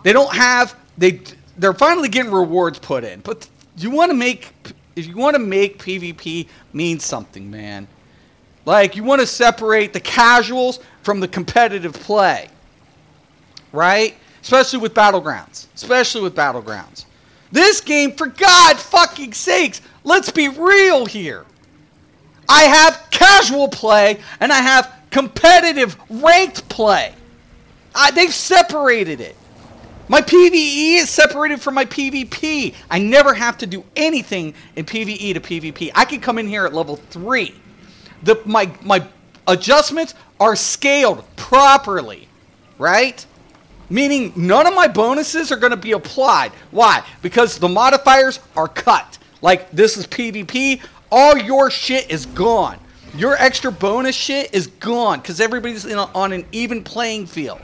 They don't have, they're finally getting rewards put in, but if you want to make PvP mean something, man. Like, you want to separate the casuals from the competitive play. Right? Especially with Battlegrounds. Especially with Battlegrounds. This game, for God fucking sakes, let's be real here. I have casual play and I have competitive ranked play. They've separated it. My PvE is separated from my PvP. I never have to do anything in PvE to PvP. I can come in here at level 3. My adjustments are scaled properly, right? Meaning none of my bonuses are going to be applied. Why? Because the modifiers are cut. Like, this is PvP. All your shit is gone. Your extra bonus shit is gone because everybody's on an even playing field.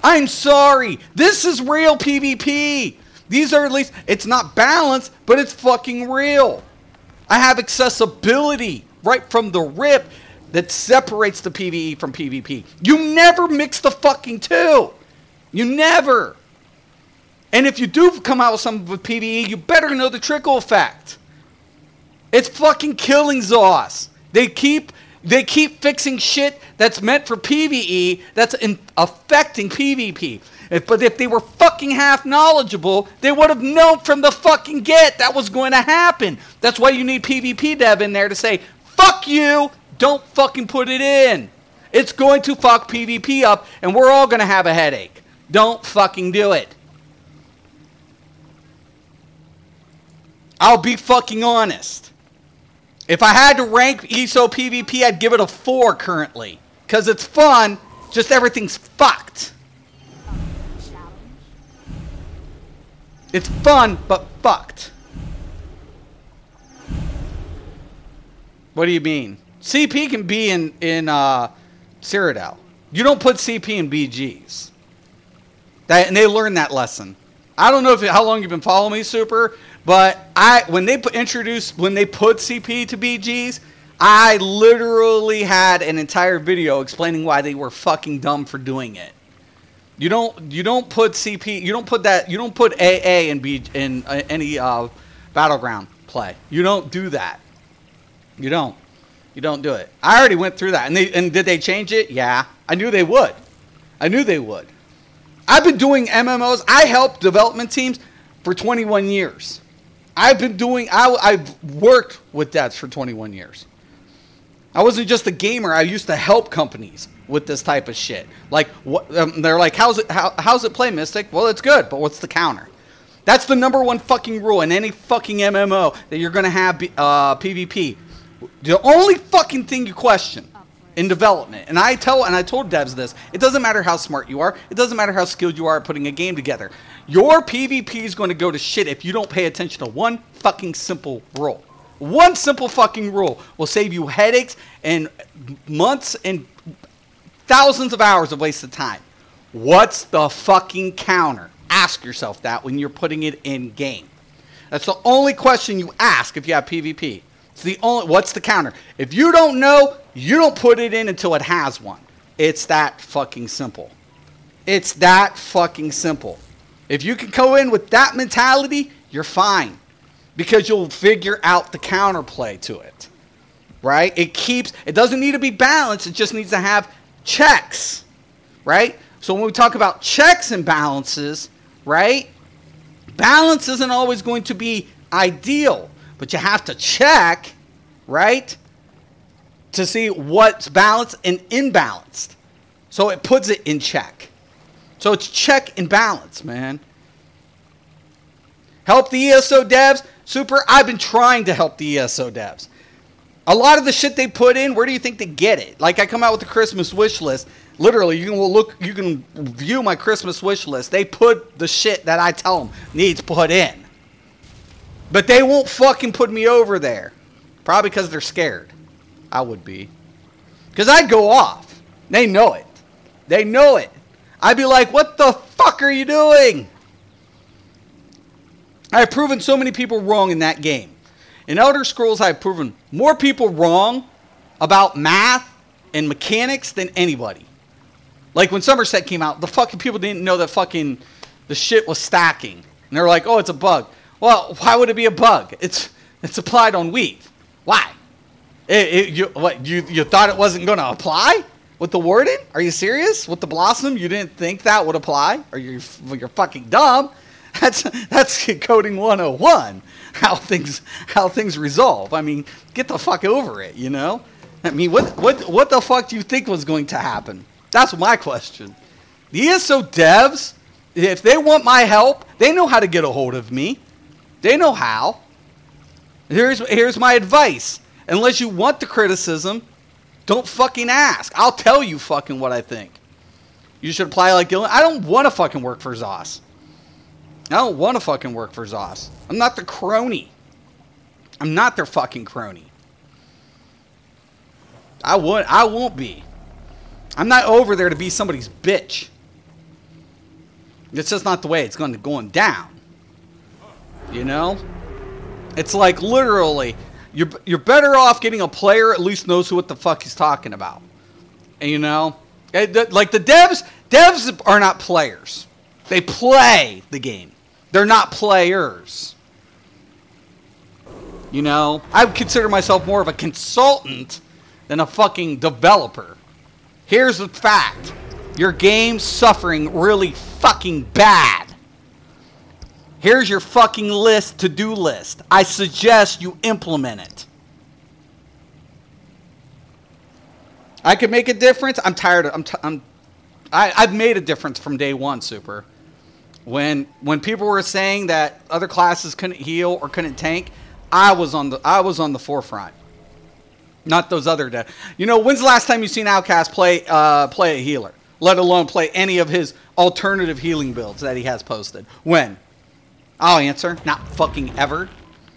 I'm sorry. This is real PvP. These are at least, it's not balanced, but it's fucking real. I have accessibility right from the rip that separates the PvE from PvP. You never mix the fucking two. You never. And if you do come out with something with PvE, you better know the trickle effect. It's fucking killing Zoss. They keep fixing shit that's meant for PvE that's affecting PvP. But if they were fucking half knowledgeable, they would have known from the fucking get that was going to happen. That's why you need PvP dev in there to say, fuck you, don't fucking put it in. It's going to fuck PvP up, and we're all going to have a headache. Don't fucking do it. I'll be fucking honest. If I had to rank ESO PvP, I'd give it a 4 currently. Because it's fun, just everything's fucked. It's fun, but fucked. What do you mean? CP can be in Cyrodiil. You don't put CP in BGs. And they learned that lesson. I don't know how long you've been following me, Super, but when they put CP to BGs, I literally had an entire video explaining why they were fucking dumb for doing it. You don't put CP, you don't put AA in any battleground play. You don't do that. You don't do it. I already went through that. And did they change it? Yeah. I knew they would. I've been doing MMOs. I helped development teams for 21 years. I've worked with devs for 21 years. I wasn't just a gamer. I used to help companies with this type of shit. Like, they're like, how's it play, Mystic? Well, it's good, but what's the counter? That's the #1 fucking rule in any fucking MMO that you're gonna have PvP. The only fucking thing you question in development, and I told devs this, it doesn't matter how smart you are, it doesn't matter how skilled you are at putting a game together. Your PvP is going to go to shit if you don't pay attention to one fucking simple rule. One simple fucking rule will save you headaches and months and thousands of hours of wasted time. What's the fucking counter? Ask yourself that when you're putting it in game. That's the only question you ask if you have PvP. It's the only, what's the counter? If you don't know, you don't put it in until it has one. It's that fucking simple. It's that fucking simple. If you can go in with that mentality, you're fine. Because you'll figure out the counterplay to it. Right? It doesn't need to be balanced, it just needs to have checks. Right? So when we talk about checks and balances, right? Balance isn't always going to be ideal. But you have to check, right, to see what's balanced and imbalanced. So it puts it in check. So it's check and balance, man. Help the ESO devs. Super, I've been trying to help the ESO devs. A lot of the shit they put in, where do you think they get it? Like, I come out with the Christmas wish list. Literally, you can view my Christmas wish list. They put the shit that I tell them needs put in. But they won't fucking put me over there. Probably because they're scared. I would be. Because I'd go off. They know it. They know it. I'd be like, what the fuck are you doing? I've proven so many people wrong in that game. In Elder Scrolls, I've proven more people wrong about math and mechanics than anybody. Like when Somerset came out, the fucking people didn't know that fucking the shit was stacking. And they're like, oh, it's a bug. Well, why would it be a bug? It's applied on wheat. Why? You thought it wasn't going to apply with the Warden? Are you serious? With the Blossom, you didn't think that would apply? Or you're fucking dumb? That's coding 101. How things resolve. I mean, get the fuck over it. You know. I mean, what the fuck do you think was going to happen? That's my question. The ESO devs, if they want my help, they know how to get a hold of me. They know how. Here's my advice. Unless you want the criticism, don't fucking ask. I'll tell you fucking what I think. You should apply like Gillen. I don't want to fucking work for Zoss. I don't want to fucking work for Zoss. I'm not their crony. I'm not their fucking crony. I won't be. I'm not over there to be somebody's bitch. It's just not the way it's going down. You know? It's like literally, you're better off getting a player at least knows what the fuck he's talking about. And you know? Like the devs are not players. They play the game. They're not players. You know, I would consider myself more of a consultant than a fucking developer. Here's the fact. Your game's suffering really fucking bad. Here's your fucking to-do list. I suggest you implement it. I could make a difference. I'm tired of... I've made a difference from day one, Super. When people were saying that other classes couldn't heal or couldn't tank, I was on the forefront. Not those other You know, when's the last time you've seen Outcast play a healer? Let alone play any of his alternative healing builds that he has posted. When? I'll answer. Not fucking ever.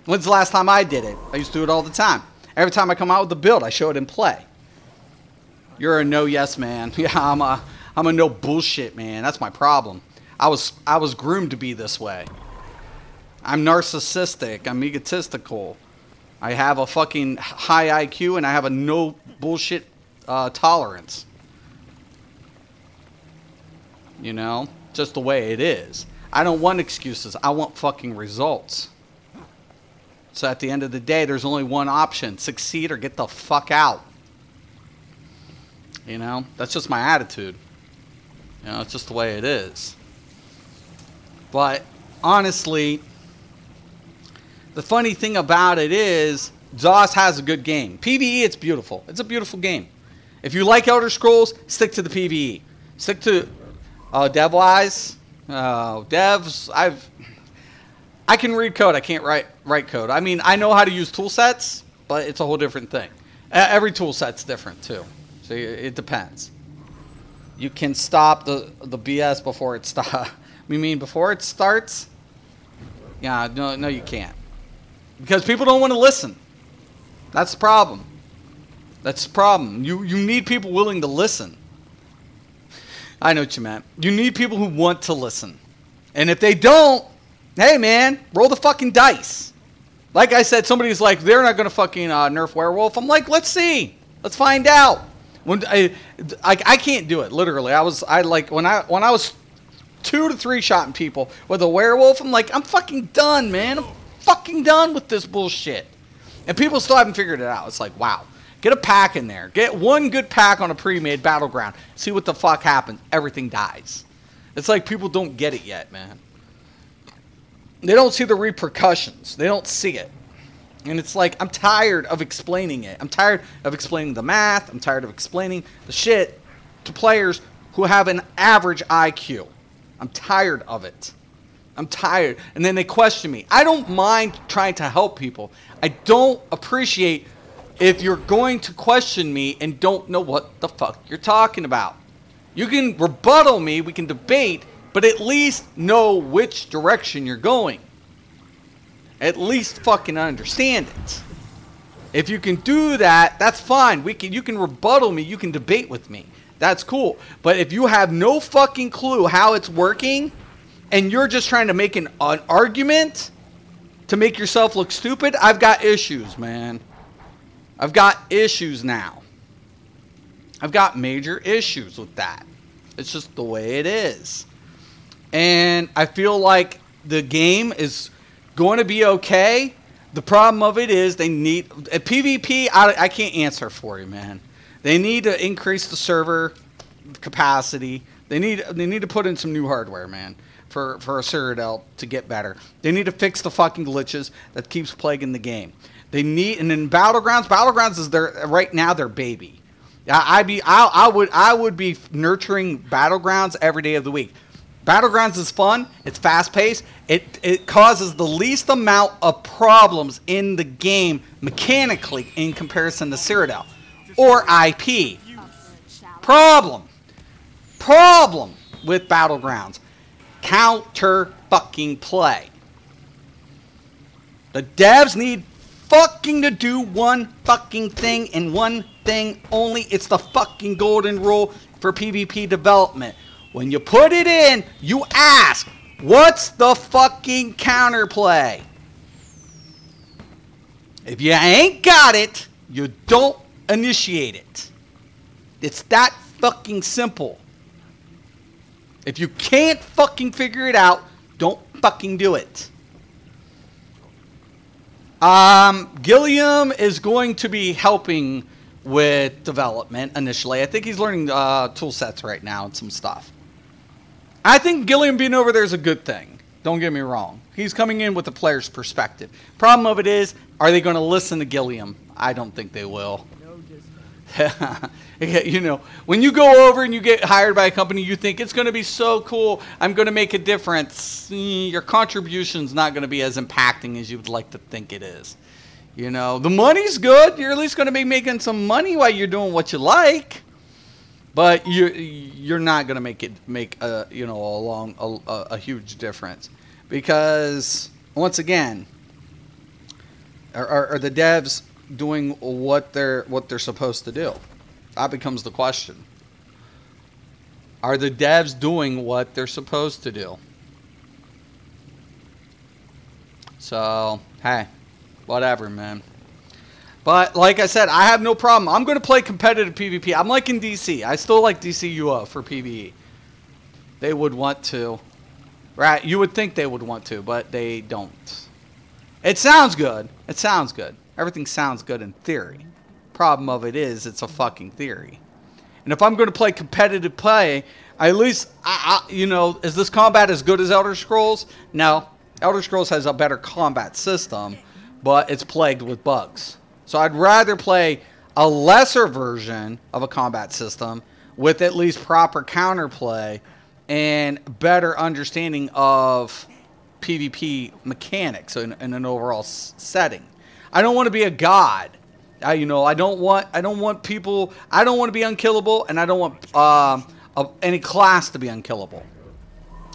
When's the last time I did it? I used to do it all the time. Every time I come out with a build, I show it in play. You're a no yes man. Yeah, I'm a no bullshit man. That's my problem. I was groomed to be this way. I'm narcissistic. I'm egotistical. I have a fucking high IQ and I have a no bullshit tolerance. You know? Just the way it is. I don't want excuses. I want fucking results. So at the end of the day, there's only one option. Succeed or get the fuck out. You know? That's just my attitude. You know, it's just the way it is. But honestly, the funny thing about it is ZOS has a good game. PvE, it's beautiful. It's a beautiful game. If you like Elder Scrolls, stick to the PvE. Stick to dev-wise. Devs, I can read code. I can't write code. I mean, I know how to use tool sets, but it's a whole different thing. Every tool set's different too. So it depends. You can stop the BS before it starts. You mean before it starts? Yeah, no, you can't. Because people don't want to listen. That's the problem. That's the problem. You need people willing to listen. I know what you meant. You need people who want to listen. And if they don't, hey man, roll the fucking dice. Like I said, somebody's like, they're not going to fucking nerf werewolf. I'm like, let's see. Let's find out. When I can't do it, literally. When I was 2 to 3 shotting people with a werewolf, I'm like, I'm fucking done, man. I'm fucking done with this bullshit. And people still haven't figured it out. It's like, wow. Get a pack in there. Get one good pack on a pre-made battleground. See what the fuck happens. Everything dies. It's like people don't get it yet, man. They don't see the repercussions. They don't see it. And it's like, I'm tired of explaining it. I'm tired of explaining the math. I'm tired of explaining the shit to players who have an average IQ. I'm tired of it. I'm tired. And then they question me. I don't mind trying to help people. I don't appreciate if you're going to question me and don't know what the fuck you're talking about. You can rebuttal me, we can debate, but at least know which direction you're going. At least fucking understand it. If you can do that, that's fine. You can rebuttal me, you can debate with me. That's cool. But if you have no fucking clue how it's working, and you're just trying to make an argument to make yourself look stupid, I've got issues, man. I've got issues now. I've got major issues with that. It's just the way it is. And I feel like the game is going to be okay. The problem of it is they need... At PvP, I can't answer for you, man. They need to increase the server capacity. They need to put in some new hardware, man, for a Citadel to get better. They need to fix the fucking glitches that keeps plaguing the game. They need, and in Battlegrounds is right now their baby. I would be nurturing Battlegrounds every day of the week. Battlegrounds is fun. It's fast paced. It causes the least amount of problems in the game mechanically in comparison to Citadel or IP. Problem with Battlegrounds. Counter fucking play. The devs need fucking to do one fucking thing and one thing only. It's the fucking golden rule for PvP development. When you put it in, you ask, what's the fucking counterplay? If you ain't got it, you don't initiate it. It's that fucking simple. If you can't fucking figure it out, don't fucking do it. Gilliam is going to be helping with development initially. I think he's learning tool sets right now and some stuff. I think Gilliam being over there is a good thing. Don't get me wrong. He's coming in with the player's perspective. Problem of it is, are they going to listen to Gilliam? I don't think they will. You know, when you go over and you get hired by a company, you think it's going to be so cool. I'm going to make a difference. Your contribution's not going to be as impacting as you would like to think it is. You know, the money's good. You're at least going to be making some money while you're doing what you like. But you're not going to make a huge difference, because once again, are the devs doing what they're supposed to do? That becomes the question. Are the devs doing what they're supposed to do? So hey, whatever, man. But like I said, I have no problem. I'm going to play competitive PvP. I'm liking DC. I still like DCUO for PvE. They would want to. Right? You would think they would want to, but they don't. It sounds good. It sounds good. Everything sounds good in theory. Problem of it is, it's a fucking theory. And if I'm going to play competitive play, at least, you know, is this combat as good as Elder Scrolls? No. Elder Scrolls has a better combat system, but it's plagued with bugs. So I'd rather play a lesser version of a combat system with at least proper counterplay and better understanding of PvP mechanics in an overall setting. I don't want to be a god. You know, I don't want people. I don't want to be unkillable, and I don't want any class to be unkillable.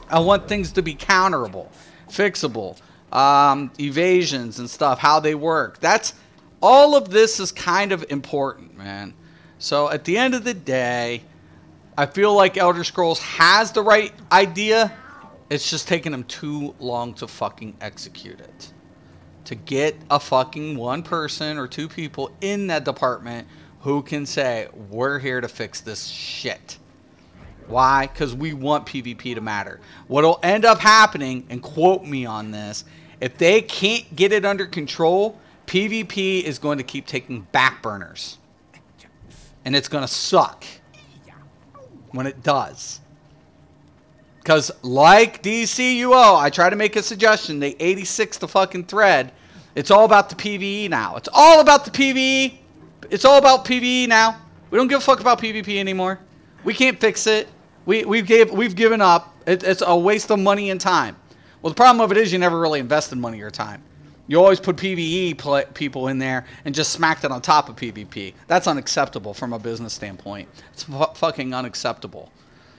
I want things to be counterable, fixable, evasions and stuff, how they work. All of this is kind of important, man. So at the end of the day, I feel like Elder Scrolls has the right idea. It's just taking them too long to fucking execute it. To get a fucking one person or two people in that department who can say, we're here to fix this shit. Why? Because we want PvP to matter. What'll end up happening, and quote me on this, if they can't get it under control, PvP is going to keep taking back burners. And it's going to suck when it does. Because like DCUO, I try to make a suggestion. They 86 the fucking thread. It's all about the PvE now. It's all about the PvE. It's all about PvE now. We don't give a fuck about PvP anymore. We can't fix it. We've given up. It's a waste of money and time. Well, the problem of it is you never really invested money or time. You always put PvE people in there and just smacked it on top of PvP. That's unacceptable from a business standpoint. It's fucking unacceptable.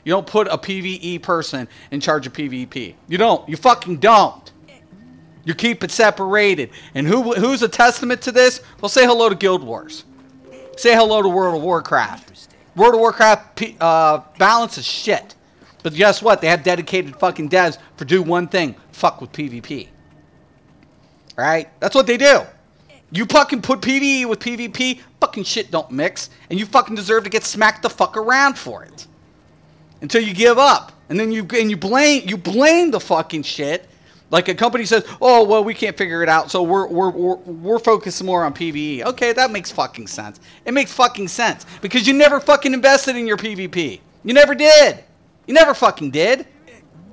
You don't put a PvE person in charge of PvP. You don't. You fucking don't. You keep it separated. And who's a testament to this? Well, say hello to Guild Wars. Say hello to World of Warcraft. World of Warcraft balance is shit. But guess what? They have dedicated fucking devs for do one thing. Fuck with PvP. Right? That's what they do. You fucking put PvE with PvP, fucking shit don't mix, and you fucking deserve to get smacked the fuck around for it. Until you give up. And then you blame the fucking shit. Like a company says, "Oh, well, we can't figure it out, so we're focused more on PvE." Okay, that makes fucking sense. It makes fucking sense because you never fucking invested in your PvP. You never did. You never fucking did.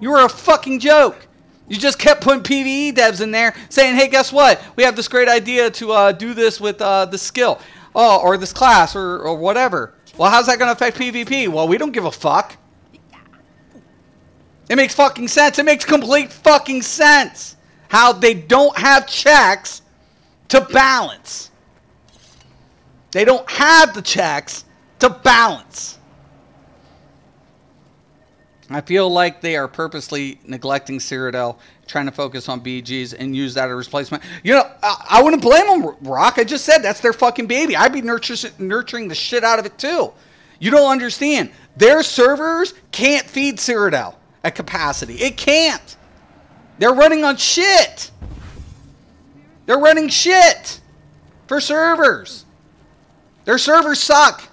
You were a fucking joke. You just kept putting PvE devs in there saying, hey, guess what? We have this great idea to do this with this skill. Oh, or this class or whatever. Well, how's that going to affect PvP? Well, we don't give a fuck. It makes fucking sense. It makes complete fucking sense how they don't have checks to balance. They don't have the checks to balance. I feel like they are purposely neglecting Cyrodiil, trying to focus on BGs and use that as a replacement. You know, I wouldn't blame them, Rock. I just said that's their fucking baby. I'd be nurturing the shit out of it too. You don't understand. Their servers can't feed Cyrodiil at capacity. It can't. They're running on shit. They're running shit for servers. Their servers suck.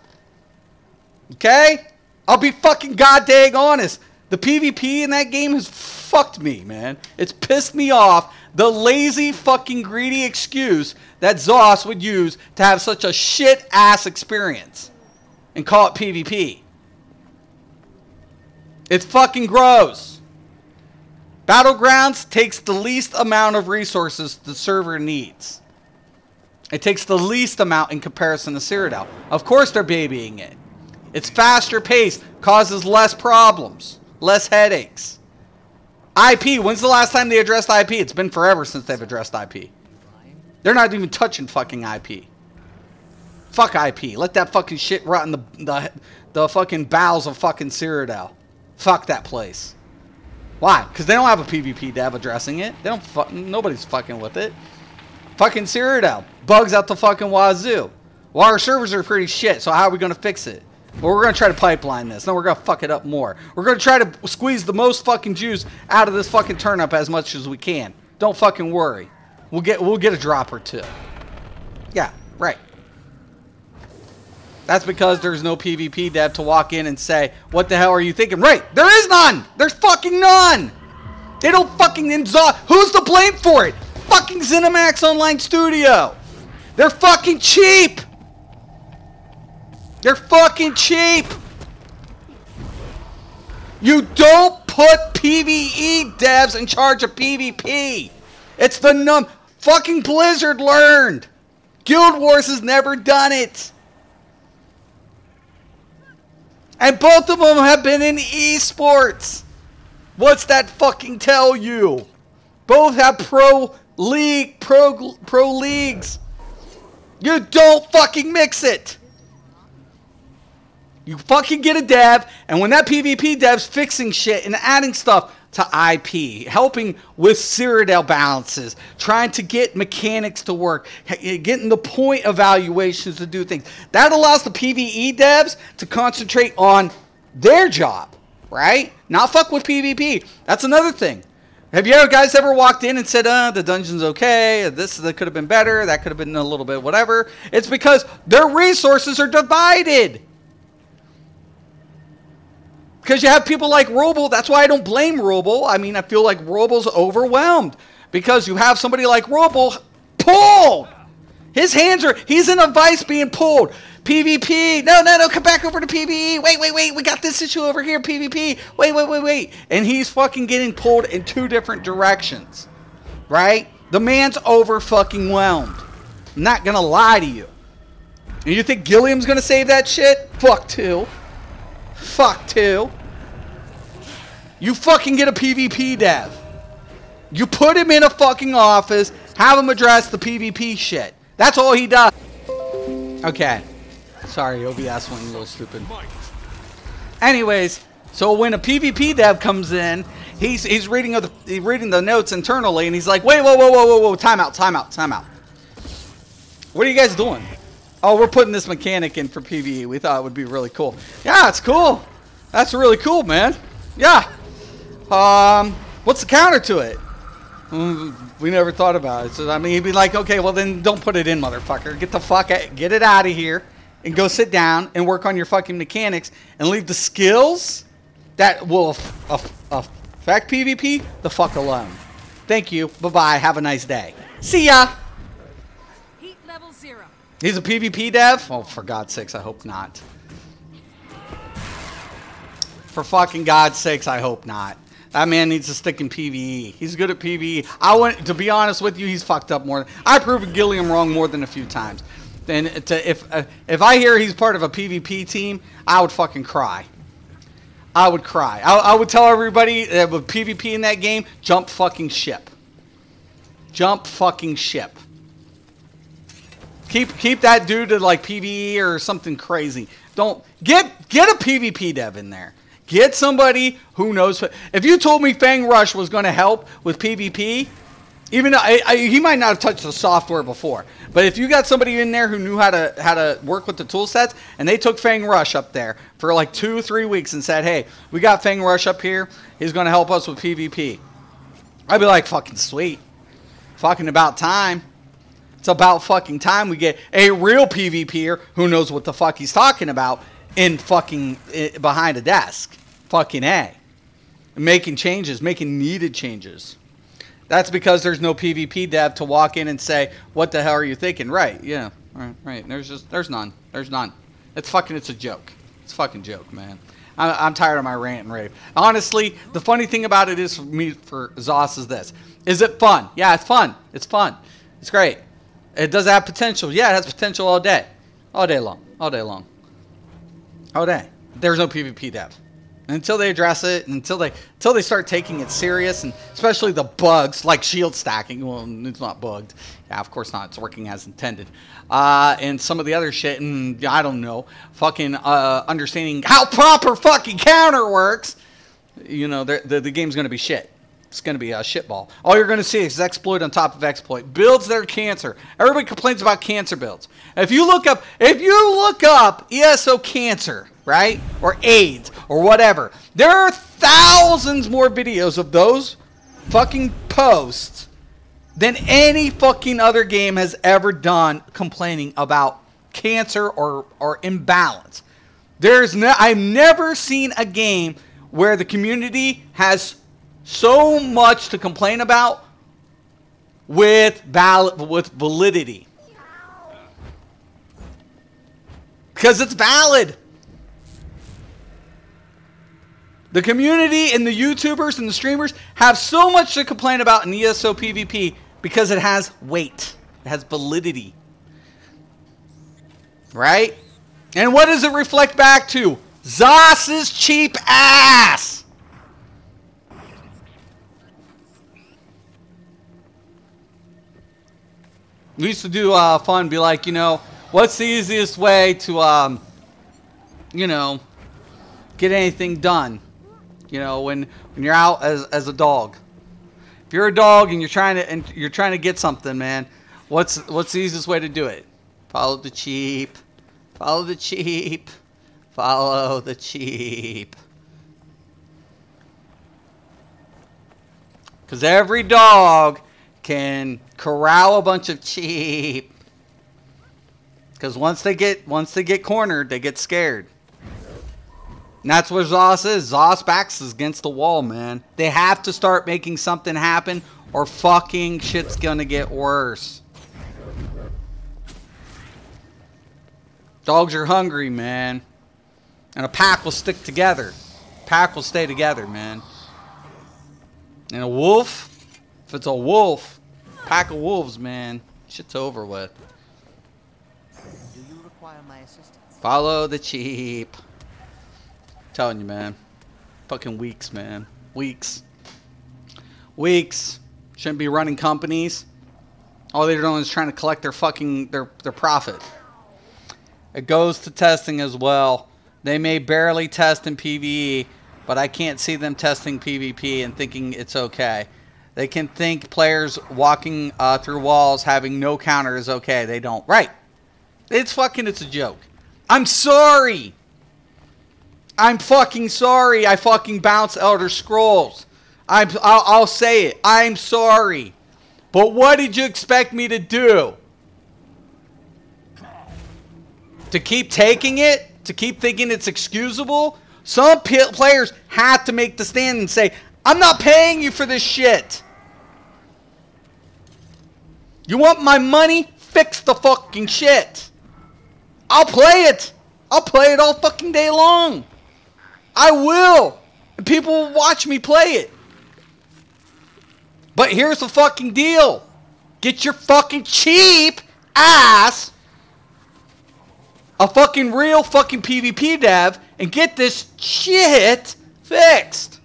Okay? I'll be fucking goddamn honest. The PvP in that game is fucked me, man. It's pissed me off. The lazy, fucking greedy excuse that Zoss would use to have such a shit-ass experience and call it PvP. It's fucking gross. Battlegrounds takes the least amount of resources the server needs. It takes the least amount in comparison to Cyrodiil. Of course they're babying it. It's faster paced, causes less problems, less headaches. IP, when's the last time they addressed IP? It's been forever since they've addressed IP. They're not even touching fucking IP. Fuck IP. Let that fucking shit rot in the fucking bowels of fucking Cyrodiil. Fuck that place. Why? Because they don't have a PvP dev addressing it. They don't. Nobody's fucking with it. Fucking Cyrodiil. Bugs out the fucking wazoo. Well, our servers are pretty shit, so how are we going to fix it? Well, we're going to try to pipeline this. Then we're going to fuck it up more. We're going to try to squeeze the most fucking juice out of this fucking turnip as much as we can. Don't fucking worry. We'll get a drop or two. Yeah, right. That's because there's no PvP dev to walk in and say, what the hell are you thinking? Right, there is none. There's fucking none. They don't fucking who's to blame for it? Fucking ZeniMax Online Studio. They're fucking cheap. They're fucking cheap. You don't put PvE devs in charge of PvP. It's the fucking Blizzard learned. Guild Wars has never done it. And both of them have been in esports. What's that fucking tell you? Both have pro leagues. You don't fucking mix it. You fucking get a dev, and when that PvP dev's fixing shit and adding stuff to IP, helping with Cyrodiil balances, trying to get mechanics to work, getting the point evaluations to do things, that allows the PvE devs to concentrate on their job, right? Not fuck with PvP. That's another thing. Have you guys ever walked in and said, the dungeon's okay, that could have been better, that could have been a little bit whatever? It's because their resources are divided. Because you have people like Roble. That's why I don't blame Roble. I mean, I feel like Roble's overwhelmed. Because you have somebody like Roble pulled. He's in a vice being pulled. PvP. No, come back over to PvE. Wait. We got this issue over here, PvP. Wait. And he's fucking getting pulled in two different directions. Right? The man's over fucking whelmed. I'm not going to lie to you. And you think Gilliam's going to save that shit? Fuck too. You fucking get a PvP dev. You put him in a fucking office, have him address the PvP shit. That's all he does. Okay. Sorry, OBS went a little stupid. Anyways, so when a PvP dev comes in, he's reading the notes internally, and he's like, wait, whoa, time out. What are you guys doing? Oh, we're putting this mechanic in for PvE. We thought it would be really cool. Yeah, it's cool. That's really cool, man. Yeah. What's the counter to it? We never thought about it. So, I mean, he'd be like, okay, well, then don't put it in, motherfucker. Get it out of here and go sit down and work on your fucking mechanics and leave the skills that will affect PvP the fuck alone. Thank you. Bye-bye. Have a nice day. See ya. Heat level 0. He's a PvP dev? Oh, for God's sakes, I hope not. For fucking God's sakes, I hope not. That man needs to stick in PvE. He's good at PvE. To be honest with you, he's fucked up more. I've proven Gilliam wrong more than a few times. And if I hear he's part of a PvP team, I would fucking cry. I would cry. I would tell everybody that with PvP in that game, jump fucking ship. Jump fucking ship. Keep that dude to like PvE or something crazy. Don't get a PvP dev in there. Get somebody who knows. If you told me Fang Rush was going to help with PvP, even though he might not have touched the software before, but if you got somebody in there who knew how to work with the tool sets, and they took Fang Rush up there for like 2-3 weeks and said, hey, we got Fang Rush up here. He's going to help us with PvP. I'd be like, fucking sweet. Fucking about time. It's about fucking time we get a real PvPer who knows what the fuck he's talking about in fucking behind a desk. Fucking A. making changes, making needed changes. That's because there's no PvP dev to walk in and say, what the hell are you thinking? Right, yeah. Right. There's none. There's none. It's a joke. It's a fucking joke, man. I'm tired of my rant and rave. Honestly, the funny thing about it is for me, for Zoss, is this. Is it fun? Yeah, it's fun. It's fun. It's great. It does have potential. Yeah, it has potential all day. All day long. All day long. All day. There's no PvP dev. Until they address it, until they start taking it serious, and especially the bugs like shield stacking. Well, it's not bugged. Yeah, of course not. It's working as intended. And some of the other shit, and I don't know, fucking understanding how proper fucking counter works. You know, the game's gonna be shit. It's gonna be a shitball. All you're gonna see is exploit on top of exploit. Builds that are cancer. Everybody complains about cancer builds. If you look up ESO cancer, right, or AIDS, or whatever, there are thousands more videos of those fucking posts than any fucking other game has ever done complaining about cancer or imbalance. I've never seen a game where the community has so much to complain about with validity. Because it's valid. The community and the YouTubers and the streamers have so much to complain about in ESO PvP because it has weight. It has validity. Right? And what does it reflect back to? Zoss's cheap ass! We used to do fun, be like, you know, what's the easiest way to, you know, get anything done? You know, when you're out as a dog. If you're a dog and you're trying to get something, man, what's the easiest way to do it? Follow the cheap. Follow the cheap. Follow the cheap. Because every dog can corral a bunch of cheap. Because once they get cornered, they get scared. And that's what Zoss is. Zoss backs is against the wall, man. They have to start making something happen or fucking shit's gonna get worse. Dogs are hungry, man. And a pack will stick together. Pack will stay together, man. And a wolf, if it's a wolf, pack of wolves, man, shit's over with. Do you require my assistance? Follow the cheap. Telling you, man. Fucking weeks, man. Weeks. Weeks. Shouldn't be running companies. All they're doing is trying to collect their fucking their profit. It goes to testing as well. They may barely test in PvE, but I can't see them testing PvP and thinking it's okay. They can think players walking through walls having no counter is okay. They don't. Right. It's a joke. I'm sorry. I'm fucking sorry I fucking bounced Elder Scrolls. I'll say it. I'm sorry. But what did you expect me to do? To keep taking it? To keep thinking it's excusable? Some players have to make the stand and say, I'm not paying you for this shit. You want my money? Fix the fucking shit. I'll play it. I'll play it all fucking day long. I will. And people will watch me play it. But here's the fucking deal. Get your fucking cheap ass a fucking real fucking PvP dev and get this shit fixed.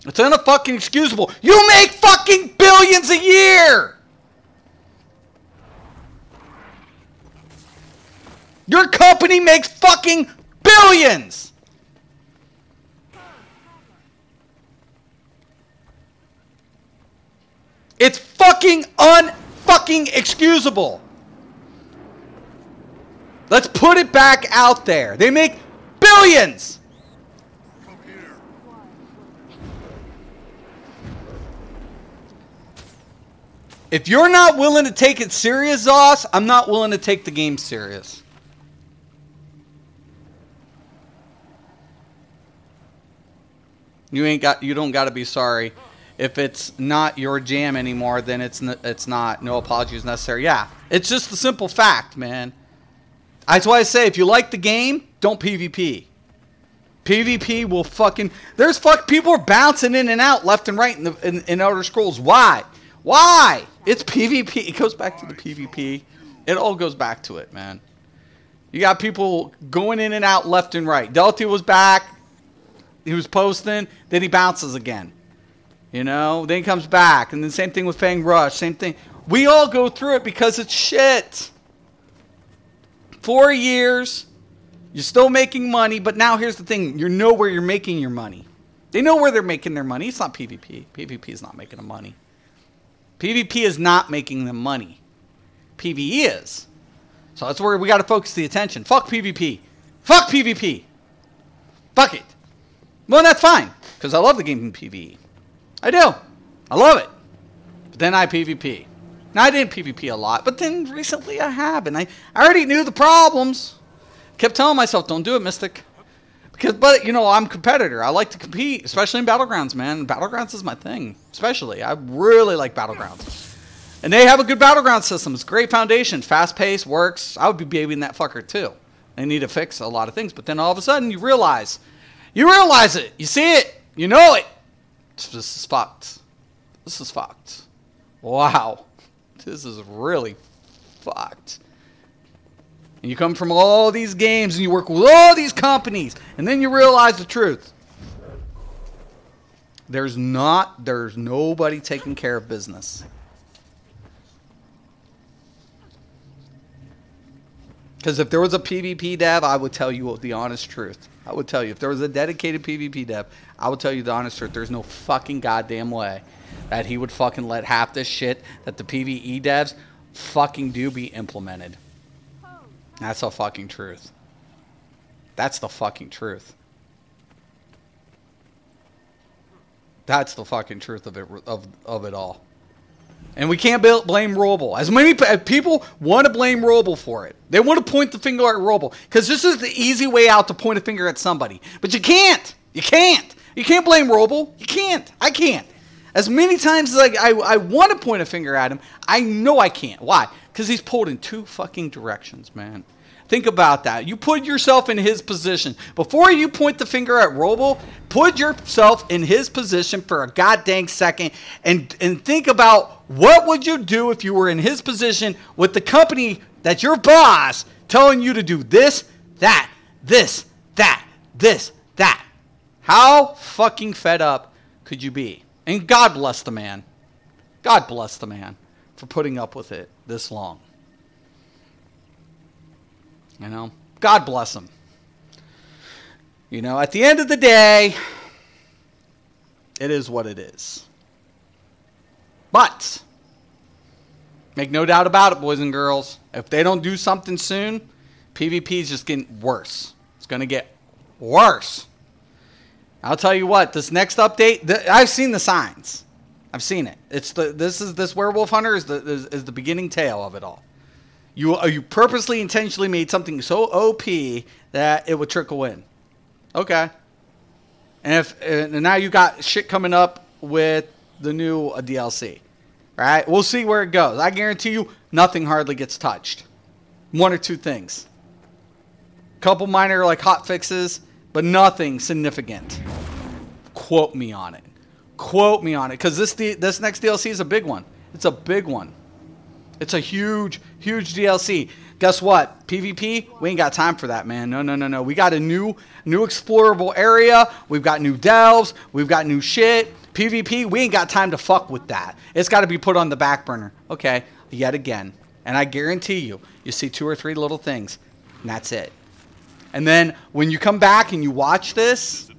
It's unfucking excusable. You make fucking billions a year. Your company makes fucking billions. It's fucking unfucking excusable. Let's put it back out there. They make billions. Come here. If you're not willing to take it serious, Zoss, I'm not willing to take the game serious. You don't got to be sorry. If it's not your jam anymore, then it's not. No apologies necessary. Yeah, it's just the simple fact, man. That's why I say if you like the game, don't PvP. PvP will fucking... There's people are bouncing in and out left and right in Elder Scrolls. Why? Why? It's PvP. It goes back to the PvP. It all goes back to it, man. You got people going in and out left and right. Delty was back. He was posting. Then he bounces again. You know? Then he comes back. And then same thing with Fang Rush. Same thing. We all go through it because it's shit. 4 years. You're still making money. But now here's the thing. You know where you're making your money. They know where they're making their money. It's not PvP. PvP is not making them money. PvP is not making them money. PvE is. So that's where we got to focus the attention. Fuck PvP. Fuck PvP. Fuck it. Well, that's fine. Because I love the game in PvE. I do. I love it. But then I PvP. Now, I didn't PvP a lot. But then recently I have. And I already knew the problems. Kept telling myself, don't do it, Mystic. But, you know, I'm a competitor. I like to compete. Especially in Battlegrounds, man. Battlegrounds is my thing. Especially. I really like Battlegrounds. And they have a good battleground system. It's a great foundation. Fast-paced, works. I would be babying that fucker, too. They need to fix a lot of things. But then all of a sudden, you realize. You realize it. You see it. You know it. This is fucked. This is fucked. Wow. This is really fucked. And you come from all these games, and you work with all these companies. And then you realize the truth. There's nobody taking care of business. Because if there was a PvP dev, I would tell you the honest truth. I would tell you. If there was a dedicated PvP dev, I would tell you the honest truth. There's no fucking goddamn way that he would fucking let half this shit that the PvE devs fucking do be implemented. That's the fucking truth. That's the fucking truth. That's the fucking truth of it all. And we can't blame Roble. As many people want to blame Roble for it. They want to point the finger at Roble. Because this is the easy way out to point a finger at somebody. But you can't. You can't. You can't blame Roble. You can't. I can't. As many times as I want to point a finger at him, I know I can't. Why? Because he's pulled in two fucking directions, man. Think about that. You put yourself in his position. Before you point the finger at Roble, put yourself in his position for a goddamn second and think about what would you do if you were in his position with the company that's your boss telling you to do this, that, this, that, this, that. How fucking fed up could you be? And God bless the man. God bless the man for putting up with it this long. You know, God bless him. You know, at the end of the day, it is what it is. But, make no doubt about it, boys and girls. If they don't do something soon, PvP is just getting worse. It's going to get worse. I'll tell you what, this next update, I've seen the signs. I've seen it. This werewolf hunter is the beginning tale of it all. You purposely, intentionally made something so OP that it would trickle in. Okay. And now you got shit coming up with the new DLC. Right? We'll see where it goes. I guarantee you nothing hardly gets touched. One or two things. Couple minor like hot fixes, but nothing significant. Quote me on it. Quote me on it. Because this next DLC is a big one. It's a big one. It's a huge, huge DLC. Guess what? PvP, we ain't got time for that, man. No. We got a new explorable area. We've got new delves. We've got new shit. PvP, we ain't got time to fuck with that. It's got to be put on the back burner. Okay, yet again. And I guarantee you see 2 or 3 little things, and that's it. And then when you come back and you watch this,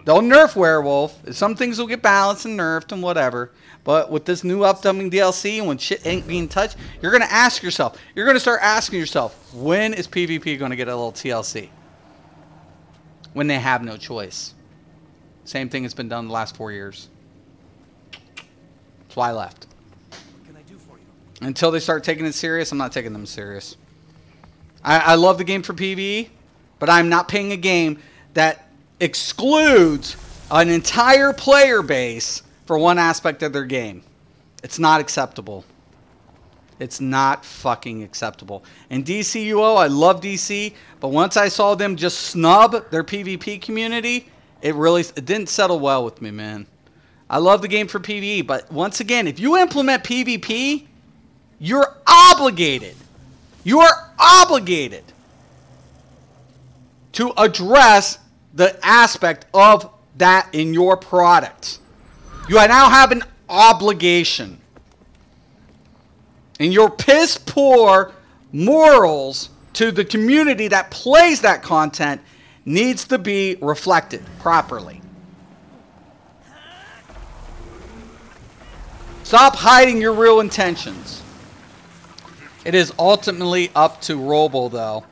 they'll nerf Werewolf. Some things will get balanced and nerfed and whatever. But with this new upcoming DLC and when shit ain't being touched, you're going to ask yourself. You're going to start asking yourself, when is PvP going to get a little TLC? When they have no choice. Same thing has been done the last 4 years. That's why I left. What can I do for you? Until they start taking it serious, I'm not taking them serious. I love the game for PvE, but I'm not paying a game that excludes an entire player base for one aspect of their game. It's not acceptable. It's not fucking acceptable. And DCUO, I love DC, but once I saw them just snub their PvP community, it didn't settle well with me, man. I love the game for PvE, but once again, if you implement PvP, you're obligated. You are obligated to address the aspect of that in your product. You now have an obligation. And your piss poor morals to the community that plays that content needs to be reflected properly. Stop hiding your real intentions. It is ultimately up to Roble, though.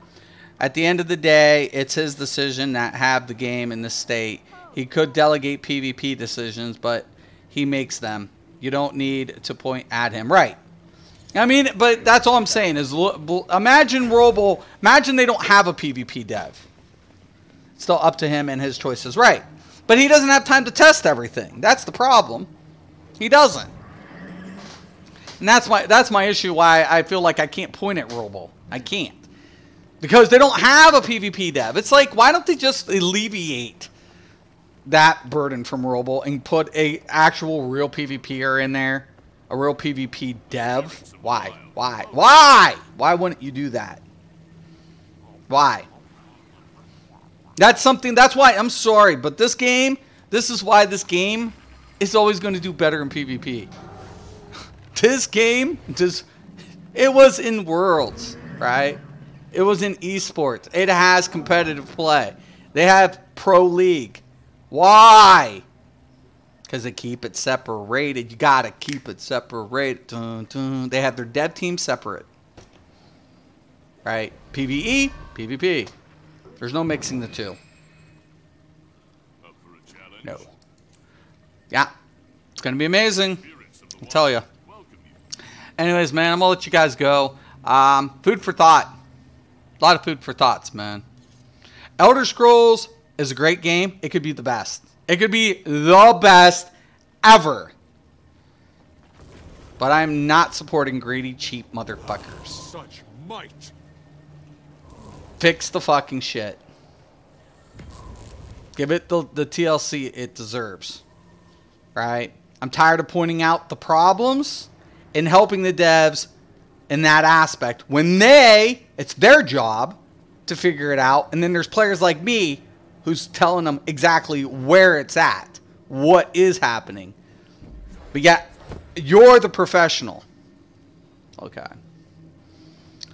At the end of the day, it's his decision to have the game in this state. He could delegate PvP decisions, but he makes them. You don't need to point at him. Right. I mean, but that's all I'm saying is imagine Roble, imagine they don't have a PvP dev. It's still up to him and his choices. Right. But he doesn't have time to test everything. That's the problem. He doesn't. And that's my issue why I feel like I can't point at Roble. I can't. Because they don't have a PvP dev. It's like, why don't they just alleviate that burden from Roble and put a actual real PvPer in there? A real PvP dev? Why? Why? Why? Why wouldn't you do that? Why? That's something, that's why, I'm sorry, but this is why this game is always going to do better in PvP. This game, it was in Worlds, right? It was in esports. It has competitive play. They have Pro League. Why? Because they keep it separated. You got to keep it separated. Dun, dun. They have their dev team separate. Right? PvE, PvP. There's no mixing the two. No. Yeah. It's going to be amazing. I'll tell you. Anyways, man, I'm going to let you guys go. Food for thought. A lot of food for thoughts, man. Elder Scrolls is a great game. It could be the best. It could be the best ever. But I'm not supporting greedy, cheap motherfuckers. Such might. Fix the fucking shit. Give it the TLC it deserves. Right? I'm tired of pointing out the problems and helping the devs in that aspect when it's their job to figure it out. And then there's players like me who's telling them exactly where it's at, what is happening. But yet, you're the professional. Okay.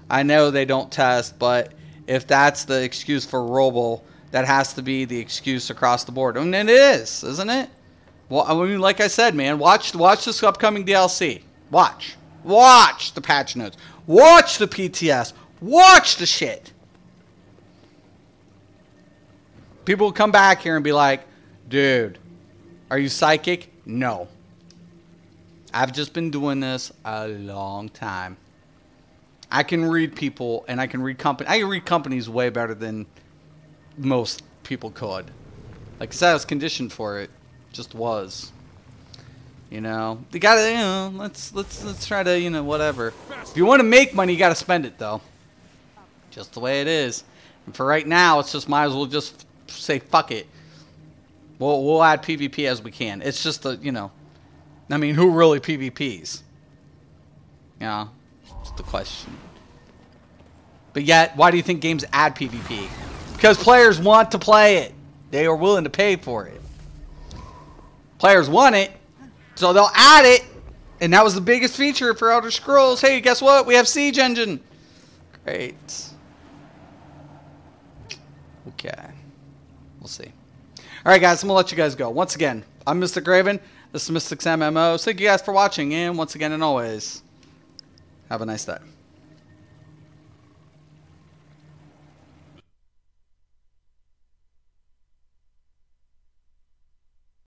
I know they don't test, but if that's the excuse for Roble, that has to be the excuse across the board. And it is, isn't it? Well, I mean, like I said, man, watch this upcoming DLC. Watch the patch notes. Watch the PTS. Watch the shit. People will come back here and be like, dude, are you psychic? No. I've just been doing this a long time. I can read people and I can read companies. I can read companies way better than most people could. Like I said, I was conditioned for it. Just was. You know, you gotta, you know, let's try to, you know, whatever. If you want to make money, you gotta spend it though. Just the way it is. And for right now, it's just might as well just say fuck it. We'll add PvP as we can. It's just the, you know, I mean, who really PvPs? You know, it's the question. But yet, why do you think games add PvP? Because players want to play it. They are willing to pay for it. Players want it, so they'll add it. And that was the biggest feature for Elder Scrolls. Hey, guess what? We have Siege Engine. Great. Okay. We'll see. All right, guys. I'm going to let you guys go. Once again, I'm Mystic Raven. This is Mystics MMO. Thank you guys for watching. And once again, and always, have a nice day.